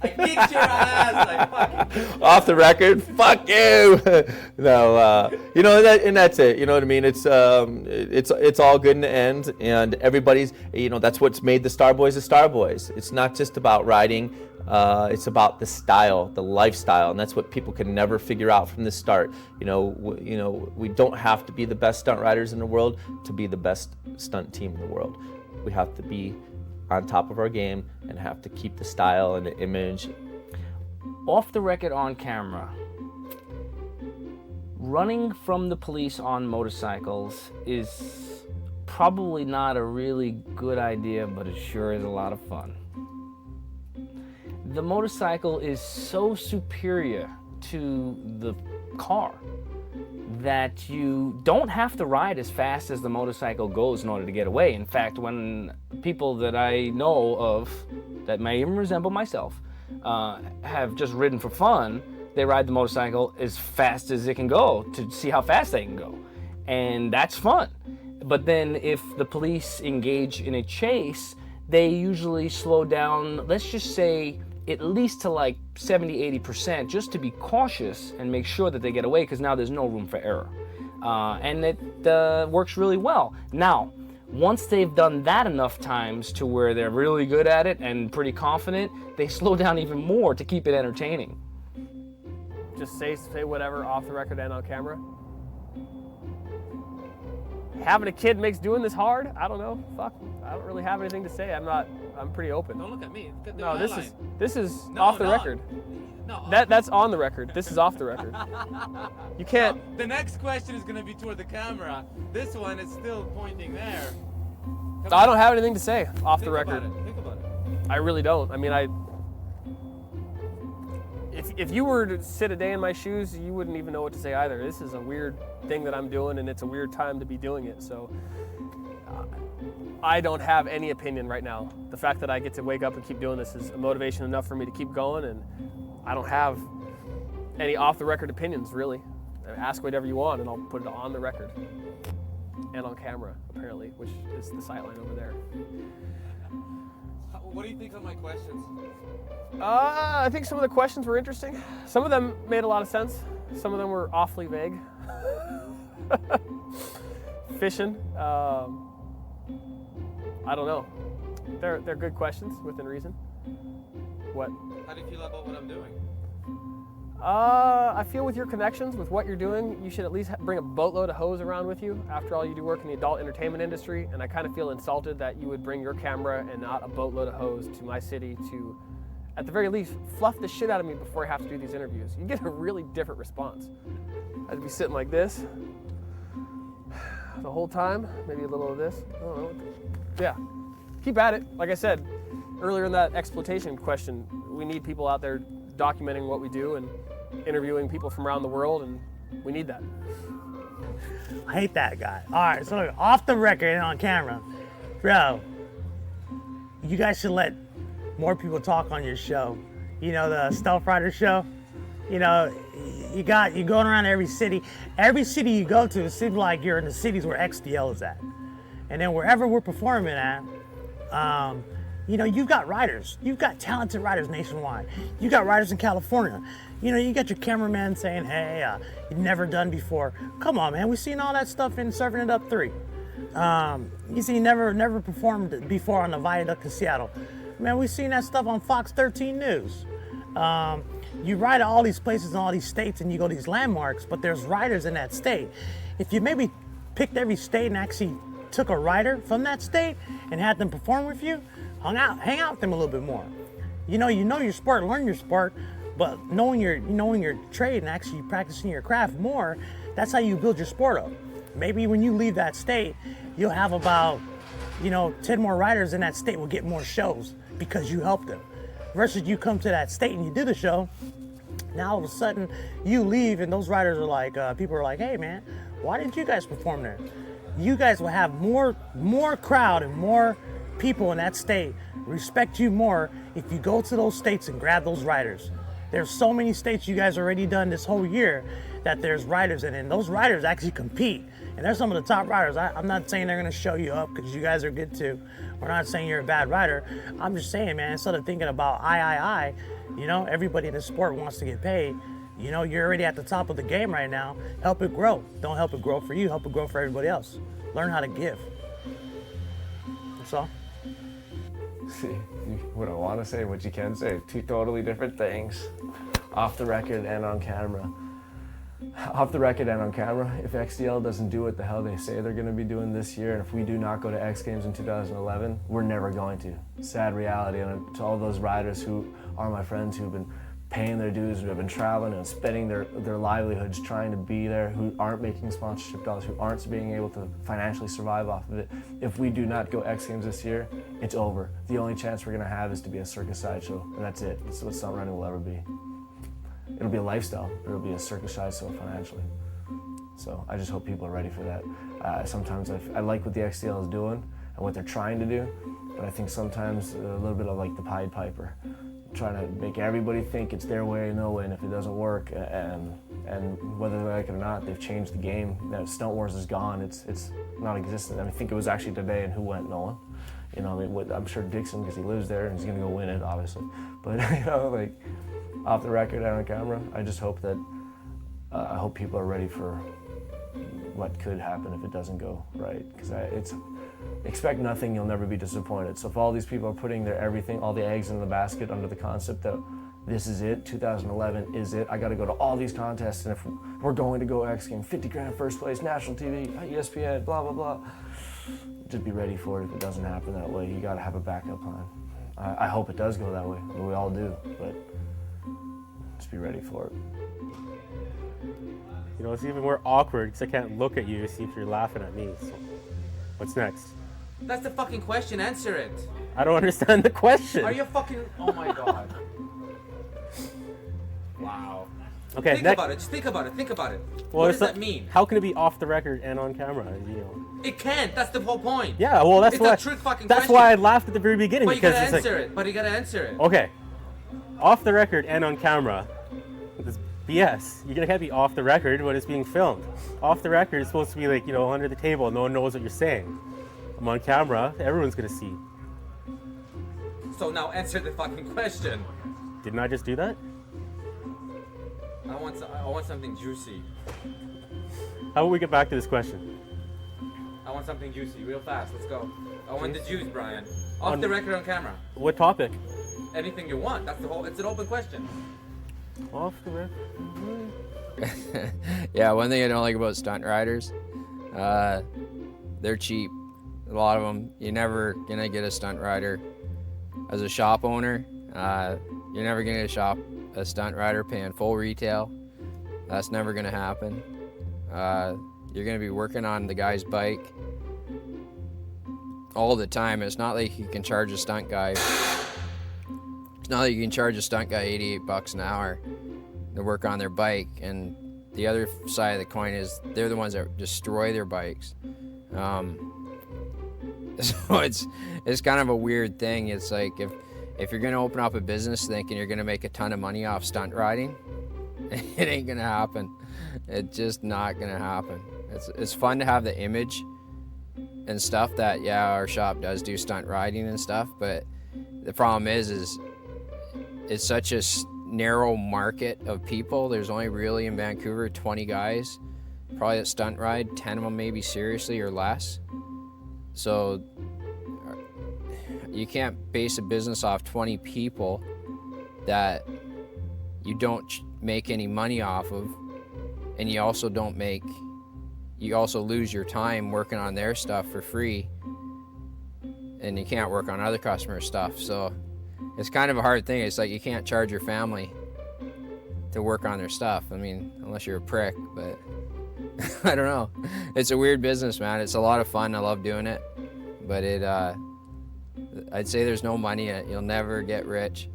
I kicked your ass, like fucking. Off the record, fuck you. No, you know, and that's it. You know what I mean? It's all good in the end, and everybody's, you know, that's what's made the Starboys the Starboys. It's not just about riding. It's about the style, the lifestyle, and that's what people can never figure out from the start. You know, we don't have to be the best stunt riders in the world to be the best stunt team in the world. We have to be on top of our game and have to keep the style and the image. Off the record, on camera. Running from the police on motorcycles is probably not a really good idea, but it sure is a lot of fun. The motorcycle is so superior to the car that you don't have to ride as fast as the motorcycle goes in order to get away. In fact, when people that I know of that may even resemble myself have just ridden for fun, they ride the motorcycle as fast as it can go to see how fast they can go. And that's fun. But then if the police engage in a chase, they usually slow down, let's just say, at least to like 70–80%, just to be cautious and make sure that they get away, because now there's no room for error. And it works really well. Now, once they've done that enough times to where they're really good at it and pretty confident, they slow down even more to keep it entertaining. Just say whatever off the record and on camera. Having a kid makes doing this hard? I don't know. Fuck. I don't really have anything to say. I'm pretty open. Don't look at me. Look at the No, line. this is No, off the no. record. No. That's on the record. This is off the record. You can't. No, the next question is gonna be toward the camera. This one is still pointing there. I don't have anything to say off the Think about record. it. Think about it. I really don't. I mean, if you were to sit a day in my shoes, you wouldn't even know what to say either. This is a weird thing that I'm doing, and it's a weird time to be doing it. So I don't have any opinion right now. The fact that I get to wake up and keep doing this is a motivation enough for me to keep going, and I don't have any off-the-record opinions, really. Ask whatever you want, and I'll put it on the record and on camera, apparently, which is the sideline over there. What do you think of my questions? I think some of the questions were interesting. Some of them made a lot of sense. Some of them were awfully vague. Fishing. I don't know. They're good questions within reason. What? How do you feel about what I'm doing? I feel with your connections, with what you're doing, you should at least bring a boatload of hose around with you. After all, you do work in the adult entertainment industry, and I kind of feel insulted that you would bring your camera and not a boatload of hose to my city to, at the very least, fluff the shit out of me before I have to do these interviews. You get a really different response. I'd be sitting like this the whole time, maybe a little of this. I don't know. Yeah, keep at it. Like I said earlier in that exploitation question, we need people out there documenting what we do and interviewing people from around the world, and we need that. I hate that guy. All right, so look, off the record and on camera, bro, you guys should let more people talk on your show. You know, the Stealth Rider show? You know, you're going around every city. Every city you go to, it seems like you're in the cities where XDL is at. And then wherever we're performing at, you know, you've got riders. You've got talented riders nationwide. You got riders in California. You know, you got your cameraman saying, hey, you've never done before. Come on, man. We've seen all that stuff in Serving It Up 3. You see, never performed before on the Viaduct in Seattle. Man, we've seen that stuff on Fox 13 News. You ride all these places in all these states and you go to these landmarks, but there's riders in that state. If you maybe picked every state and actually took a rider from that state and had them perform with you, hang out with them a little bit more. You know your sport, learn your sport, but knowing your trade and actually practicing your craft more, that's how you build your sport up. Maybe when you leave that state, you'll have about, 10 more riders in that state will get more shows because you helped them. Versus you come to that state and you do the show, now all of a sudden you leave and those riders are like, people are like, hey man, why didn't you guys perform there? You guys will have more crowd and more people in that state respect you more if you go to those states and grab those riders. There's so many states you guys already done this whole year that there's riders in, and those riders actually compete. And they're some of the top riders. I'm not saying they're gonna show you up because you guys are good too. We're not saying you're a bad rider. I'm just saying, man, instead of thinking about I, everybody in the sport wants to get paid. You're already at the top of the game right now. Help it grow. Don't help it grow for you, help it grow for everybody else. Learn how to give. That's all. See, what I want to say, what you can say, two totally different things. Off the record and on camera. Off the record and on camera, if XDL doesn't do what the hell they say they're going to be doing this year, and if we do not go to X Games in 2011, we're never going to. Sad reality, and to all those riders who are my friends who've been paying their dues, who have been traveling and spending their livelihoods trying to be there, who aren't making sponsorship dollars, who aren't being able to financially survive off of it. If we do not go X Games this year, it's over. The only chance we're gonna have is to be a circus sideshow, and that's it. That's what stunt running will ever be. It'll be a lifestyle, but it'll be a circus sideshow financially. So I just hope people are ready for that. Sometimes I like what the XDL is doing and what they're trying to do, but I think sometimes a little bit of like the Pied Piper, trying to make everybody think it's their way or no way, and if it doesn't work, and whether they like it or not, they've changed the game. Stunt Wars is gone. It's non-existent. I think it was actually today, and who went? No one. You know, I mean, I'm sure Dixon, because he lives there and he's gonna go win it, obviously. But you know, like off the record and on camera, I just hope that I hope people are ready for what could happen if it doesn't go right. Because expect nothing, you'll never be disappointed. So if all these people are putting their everything, all the eggs in the basket under the concept that this is it, 2011 is it, I gotta go to all these contests, and if we're going to go X Games, 50 grand first place, national TV, ESPN, blah, blah, blah. Just be ready for it if it doesn't happen that way. You gotta have a backup plan. I hope it does go that way, I mean, we all do, but just be ready for it. You know, it's even more awkward because I can't look at you to see if you're laughing at me. So, what's next? That's the fucking question. Answer it. I don't understand the question. Are you fucking? Oh my god. Wow. Okay. Think about it. Just think about it. Think about it. Well, what does that mean? How can it be off the record and on camera? You know. It can't. That's the whole point. Yeah. Well, that's it's why. a trick fucking that's question. why I laughed at the very beginning. But you because gotta it's answer like, it. But you gotta answer it. Okay. Off the record and on camera. This BS. You're gonna can't be off the record when it's being filmed. Off the record, it's supposed to be like, you know, under the table. No one knows what you're saying. I'm on camera. Everyone's gonna see. So now answer the fucking question. Didn't I just do that? I want something juicy. How about we get back to this question? I want something juicy, real fast. Let's go. I want the juice, Brian. Off the record on camera. What topic? Anything you want. That's the whole. It's an open question. Off the record. Yeah, one thing I don't like about stunt riders, they're cheap. A lot of them. You're never gonna get a stunt rider. As a shop owner, you're never gonna get a stunt rider paying full retail. That's never gonna happen. You're gonna be working on the guy's bike all the time. It's not like you can charge a stunt guy. It's not like you can charge a stunt guy 88 bucks an hour to work on their bike. And the other side of the coin is they're the ones that destroy their bikes. So it's kind of a weird thing. It's like if you're gonna open up a business thinking you're gonna make a ton of money off stunt riding, it ain't gonna happen. It's just not gonna happen. It's fun to have the image and stuff that, yeah, our shop does do stunt riding and stuff, but the problem is it's such a narrow market of people. There's only really in Vancouver 20 guys probably that stunt ride, 10 of them maybe seriously or less. So you can't base a business off 20 people that you don't make any money off of, and you also lose your time working on their stuff for free, and you can't work on other customers' stuff. So it's kind of a hard thing. It's like you can't charge your family to work on their stuff. I mean, unless you're a prick, but I don't know. It's a weird business, man. It's a lot of fun. I love doing it, but I'd say there's no money in it. You'll never get rich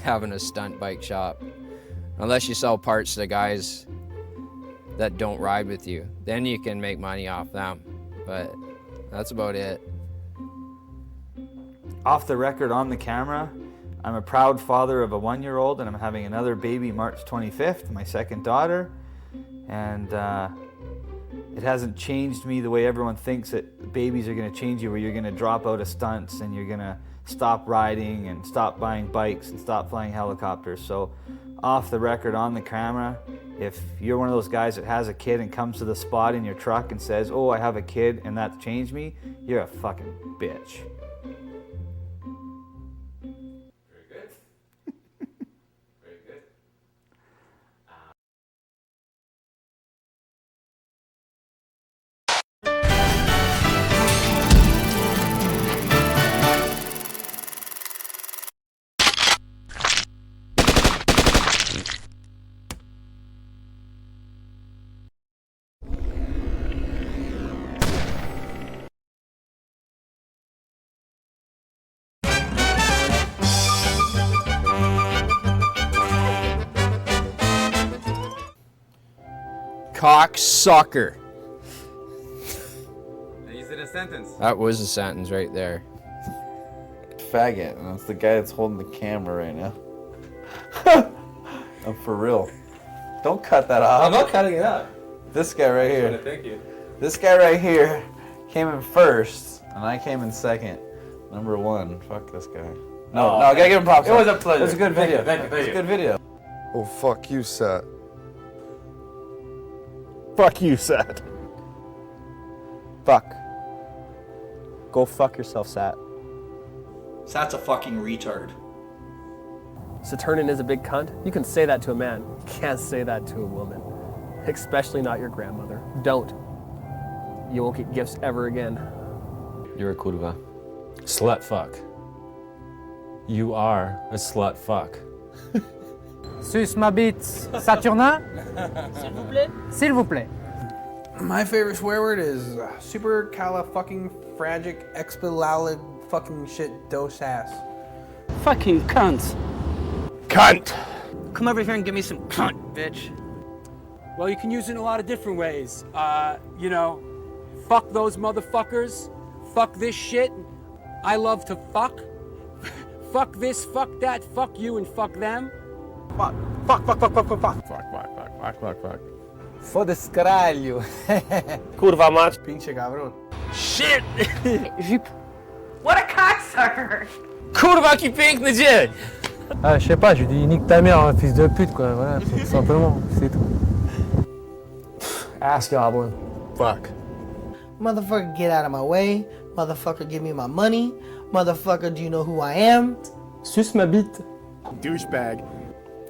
having a stunt bike shop unless you sell parts to the guys that don't ride with you. Then you can make money off them, but that's about it. Off the record, on the camera, I'm a proud father of a 1-year-old, and I'm having another baby March 25th, my second daughter. And it hasn't changed me the way everyone thinks that babies are going to change you, where you're going to drop out of stunts and you're going to stop riding and stop buying bikes and stop flying helicopters. So off the record, on the camera, if you're one of those guys that has a kid and comes to the spot in your truck and says, oh, I have a kid and that's changed me, you're a fucking bitch. Cocksucker. Is it a sentence? That was a sentence right there. Faggot, and that's the guy that's holding the camera right now. I'm for real. Don't cut that off. I'm not cutting it out. This guy right here. Thank you. This guy right here, came in first, and I came in second. Number 1. Fuck this guy. No, Oh, no, I gotta give him props. it was a pleasure. It was a good Thank video. you, thank you, thank It was a you. good video. Oh, fuck you, Sat. Fuck you, Sat. Fuck. Go fuck yourself, Sat. Sat's a fucking retard. Saturnin is a big cunt. You can say that to a man. You can't say that to a woman. Especially not your grandmother. Don't. You won't get gifts ever again. You're a kurva. Slut fuck. You are a slut fuck. Sus ma bite, Saturnin? S'il vous plaît. S'il vous plaît. My favorite swear word is supercalifragilisticexpialidocious fucking shit dose ass. Fucking cunt. Cunt! Come over here and give me some cunt, bitch. Well, you can use it in a lot of different ways. You know, fuck those motherfuckers. Fuck this shit. I love to fuck. Fuck this, fuck that, fuck you, and fuck them. Fuck, fuck, fuck, fuck, fuck, fuck, fuck. Fuck, fuck, fuck, fuck, fuck, fuck. Foda-se caralho. Kurva mać. Pinche cabrón. Shit! Jupe. What a cocksucker! Kurwa qui piękny dzień! Ah, je sais pas, je lui dis nique ta mère, hein, fils de pute, quoi, voilà, tout simplement, c'est tout. Ass goblin. Fuck. Motherfucker, get out of my way. Motherfucker, give me my money. Motherfucker, do you know who I am? Suce ma bite. Douchebag.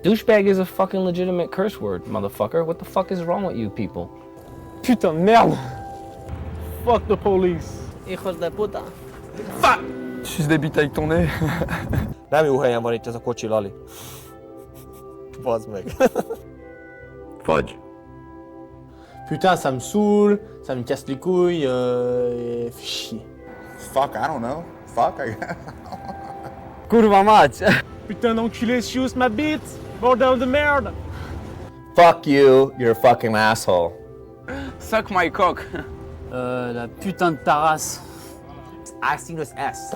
Douchebag is a fucking legitimate curse word, motherfucker. What the fuck is wrong with you people? Putain de merde. Fuck the police. Hijos de puta. Fuck! Suce des bites avec ton nez. Nem jó helyen van itt ez a kocsi, Lali. Bazd meg. Fudge. Putain, ça me saoule, ça me casse les couilles, fais chier. Fuck, I don't know. Fuck, I guess. Kurwa mać. Putain d'enculé, suce ma bite. Bordel de merde. Fuck you, you're a fucking asshole. Suck my cock. La putain de ta race. I seen this S.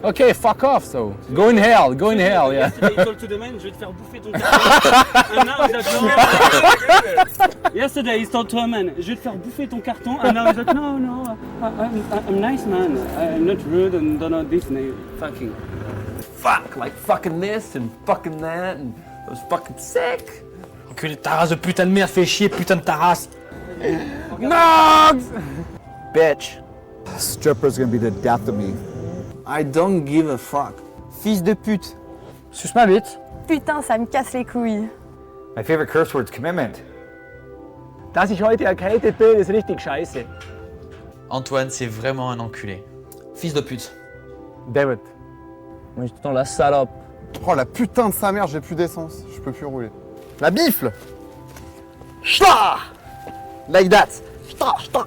Okay, fuck off, so. Go in hell, yeah. Yesterday he told to the man, je vais te faire bouffer ton carton. And now he's like, no. Yesterday he told to a man, je vais te faire bouffer ton carton. And now he's like, no, I'm nice man. I'm not rude and don't know this name. Fucking. Fuck, like fucking this and fucking that, and I was fucking sick. Enculé de ta race de putain de merde, fais chier, putain de ta race. Nogs! Bitch. Stripper's gonna be the death of me. I don't give a fuck. Fils de pute. Suce ma bite. Putain, ça me casse les couilles. My favorite curse word's commitment. Dass ich heute erkältet bin, ist richtig scheiße. Antoine, c'est vraiment un enculé. Fils de pute. Damn it. Moi, je dis tout le temps la salope. Oh la putain de sa mère, j'ai plus d'essence. Je peux plus rouler. La bifle! Shta! Like that. Shta, shta.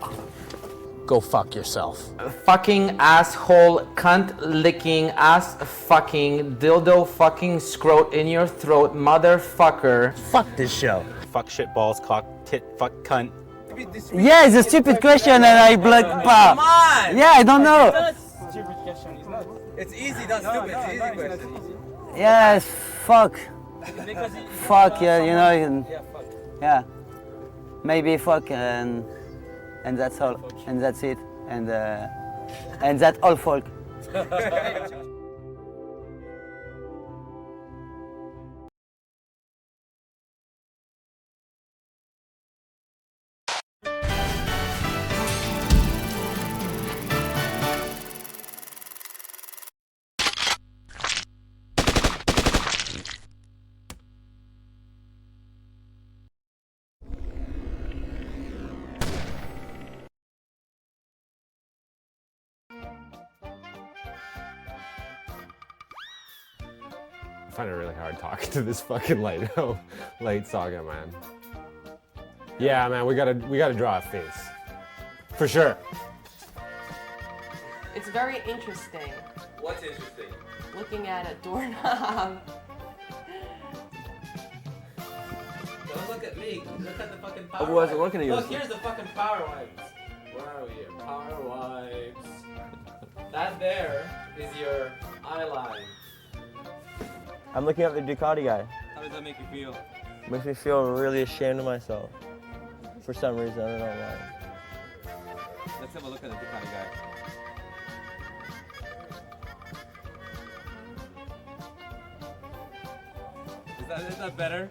Go fuck yourself. Fucking asshole, cunt licking, ass fucking, dildo fucking scrote in your throat, motherfucker. Fuck this show. Fuck shit balls, cock, tit, fuck cunt. Yeah, it's a stupid question and I blood. Come on! Yeah, I don't know. Stupid question is not. It's easy, not stupid. It's easy question. Yeah, it's fuck. Because Fuck, yeah, you know. You can, Yeah, fuck. yeah. Maybe fuck and that's all. And that's it. And that's all folk. I find it really hard talking to this fucking late saga, man. Yeah, man, we gotta draw a face. For sure. It's very interesting. What's interesting? Looking at a doorknob. Don't look at me. Look at the fucking power. I wasn't looking at you. Look, here's the fucking power wipes. Where are we here? Power wipes. That there is your eye line. I'm looking at the Ducati guy. How does that make you feel? Makes me feel really ashamed of myself. For some reason, I don't know why. Let's have a look at the Ducati guy. Is that better?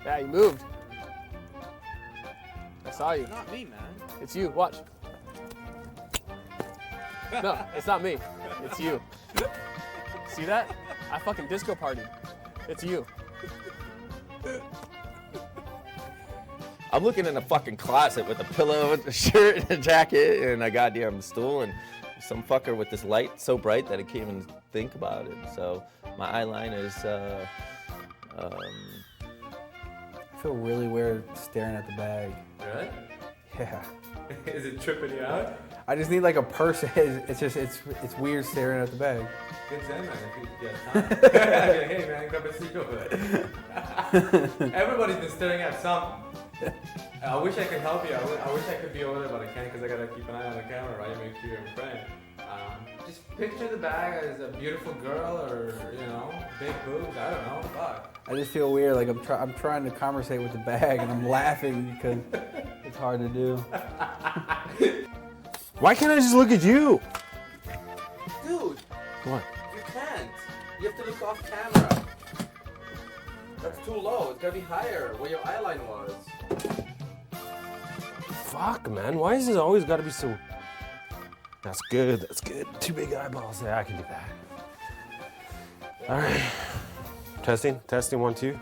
Yeah, you moved. I saw you. It's not me, man. It's you. Watch. No, it's not me. It's you. See that? I fucking disco partied. It's you. I'm looking in a fucking closet with a pillow, and a shirt, and a jacket, and a goddamn stool, and some fucker with this light so bright that I can't even think about it. So my eye line is. I feel really weird staring at the bag. Really? Yeah. Is it tripping you out? I just need like a person. It's weird staring at the bag. Good Zen, man. If you get time. Hey, man, grab a seat over there. Everybody's been staring at something. I wish I could help you. I wish I could be over there, but I can't because I gotta keep an eye on the camera, right? Make sure you're in frame. Just picture the bag as a beautiful girl, or big boobs. I don't know. Fuck. I just feel weird. Like I'm trying to conversate with the bag and I'm laughing because it's hard to do. Why can't I just look at you? Dude, What? you can't. You have to look off camera. That's too low. It's gotta be higher, where your eye line was. Fuck, man. Why is this always gotta be so... That's good. That's good. 2 big eyeballs. Yeah, I can do that. All right. Testing. 1, 2.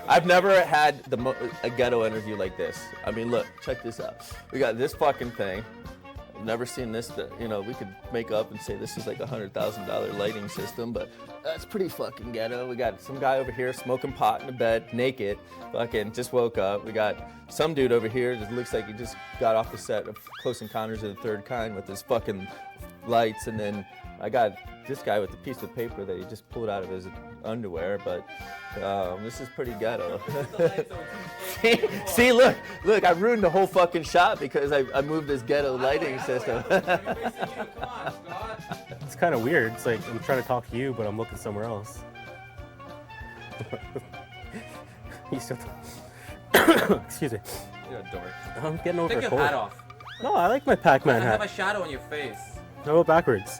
I've never had a ghetto interview like this. I mean, look, check this out. We got this fucking thing. I've never seen this. We could make up and say this is like $100,000 lighting system, but that's pretty fucking ghetto. We got some guy over here smoking pot in the bed, naked, fucking just woke up. We got some dude over here that looks like he just got off the set of Close Encounters of the Third Kind with his fucking lights, and then I got this guy with a piece of paper that he just pulled out of his underwear, but this is pretty ghetto. see, look, I ruined the whole fucking shot because I moved this ghetto lighting system. It's kind of weird. It's like I'm trying to talk to you, but I'm looking somewhere else. You still excuse me. You're a dork. I'm getting over Take a your cold. hat off. No, I like my Pac-Man I hat. have a shadow on your face. How about backwards?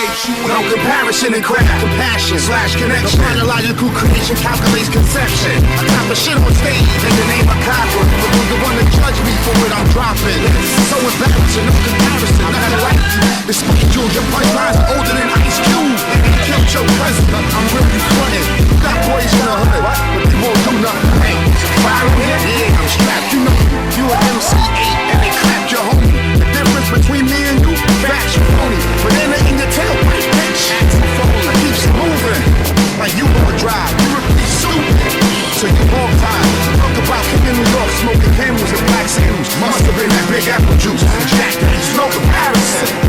No comparison in craft, compassion slash connection. The chronological creation calculates conception. I top the shit on stage in the name of copper. But who's the one to judge me for what I'm dropping? So embarrassing, no comparison, nothing like you. The schedule, your punchlines are older than Ice Cube. And killed your cousin. I'm really frontin'. You got boys in the hood, but they won't do nothing. Hey, fire here? Yeah, I'm strapped. You know, you an MC8 and they clapped your homie. The difference between me and you, facts you phony. But then in your tailpipe, bitch, I keeps it moving. Like you gon' drive, you repeat stupid. So you walk time. Talk about kicking New York, smoking camels and black sandals. Must have been that big apple juice. Jack, no comparison.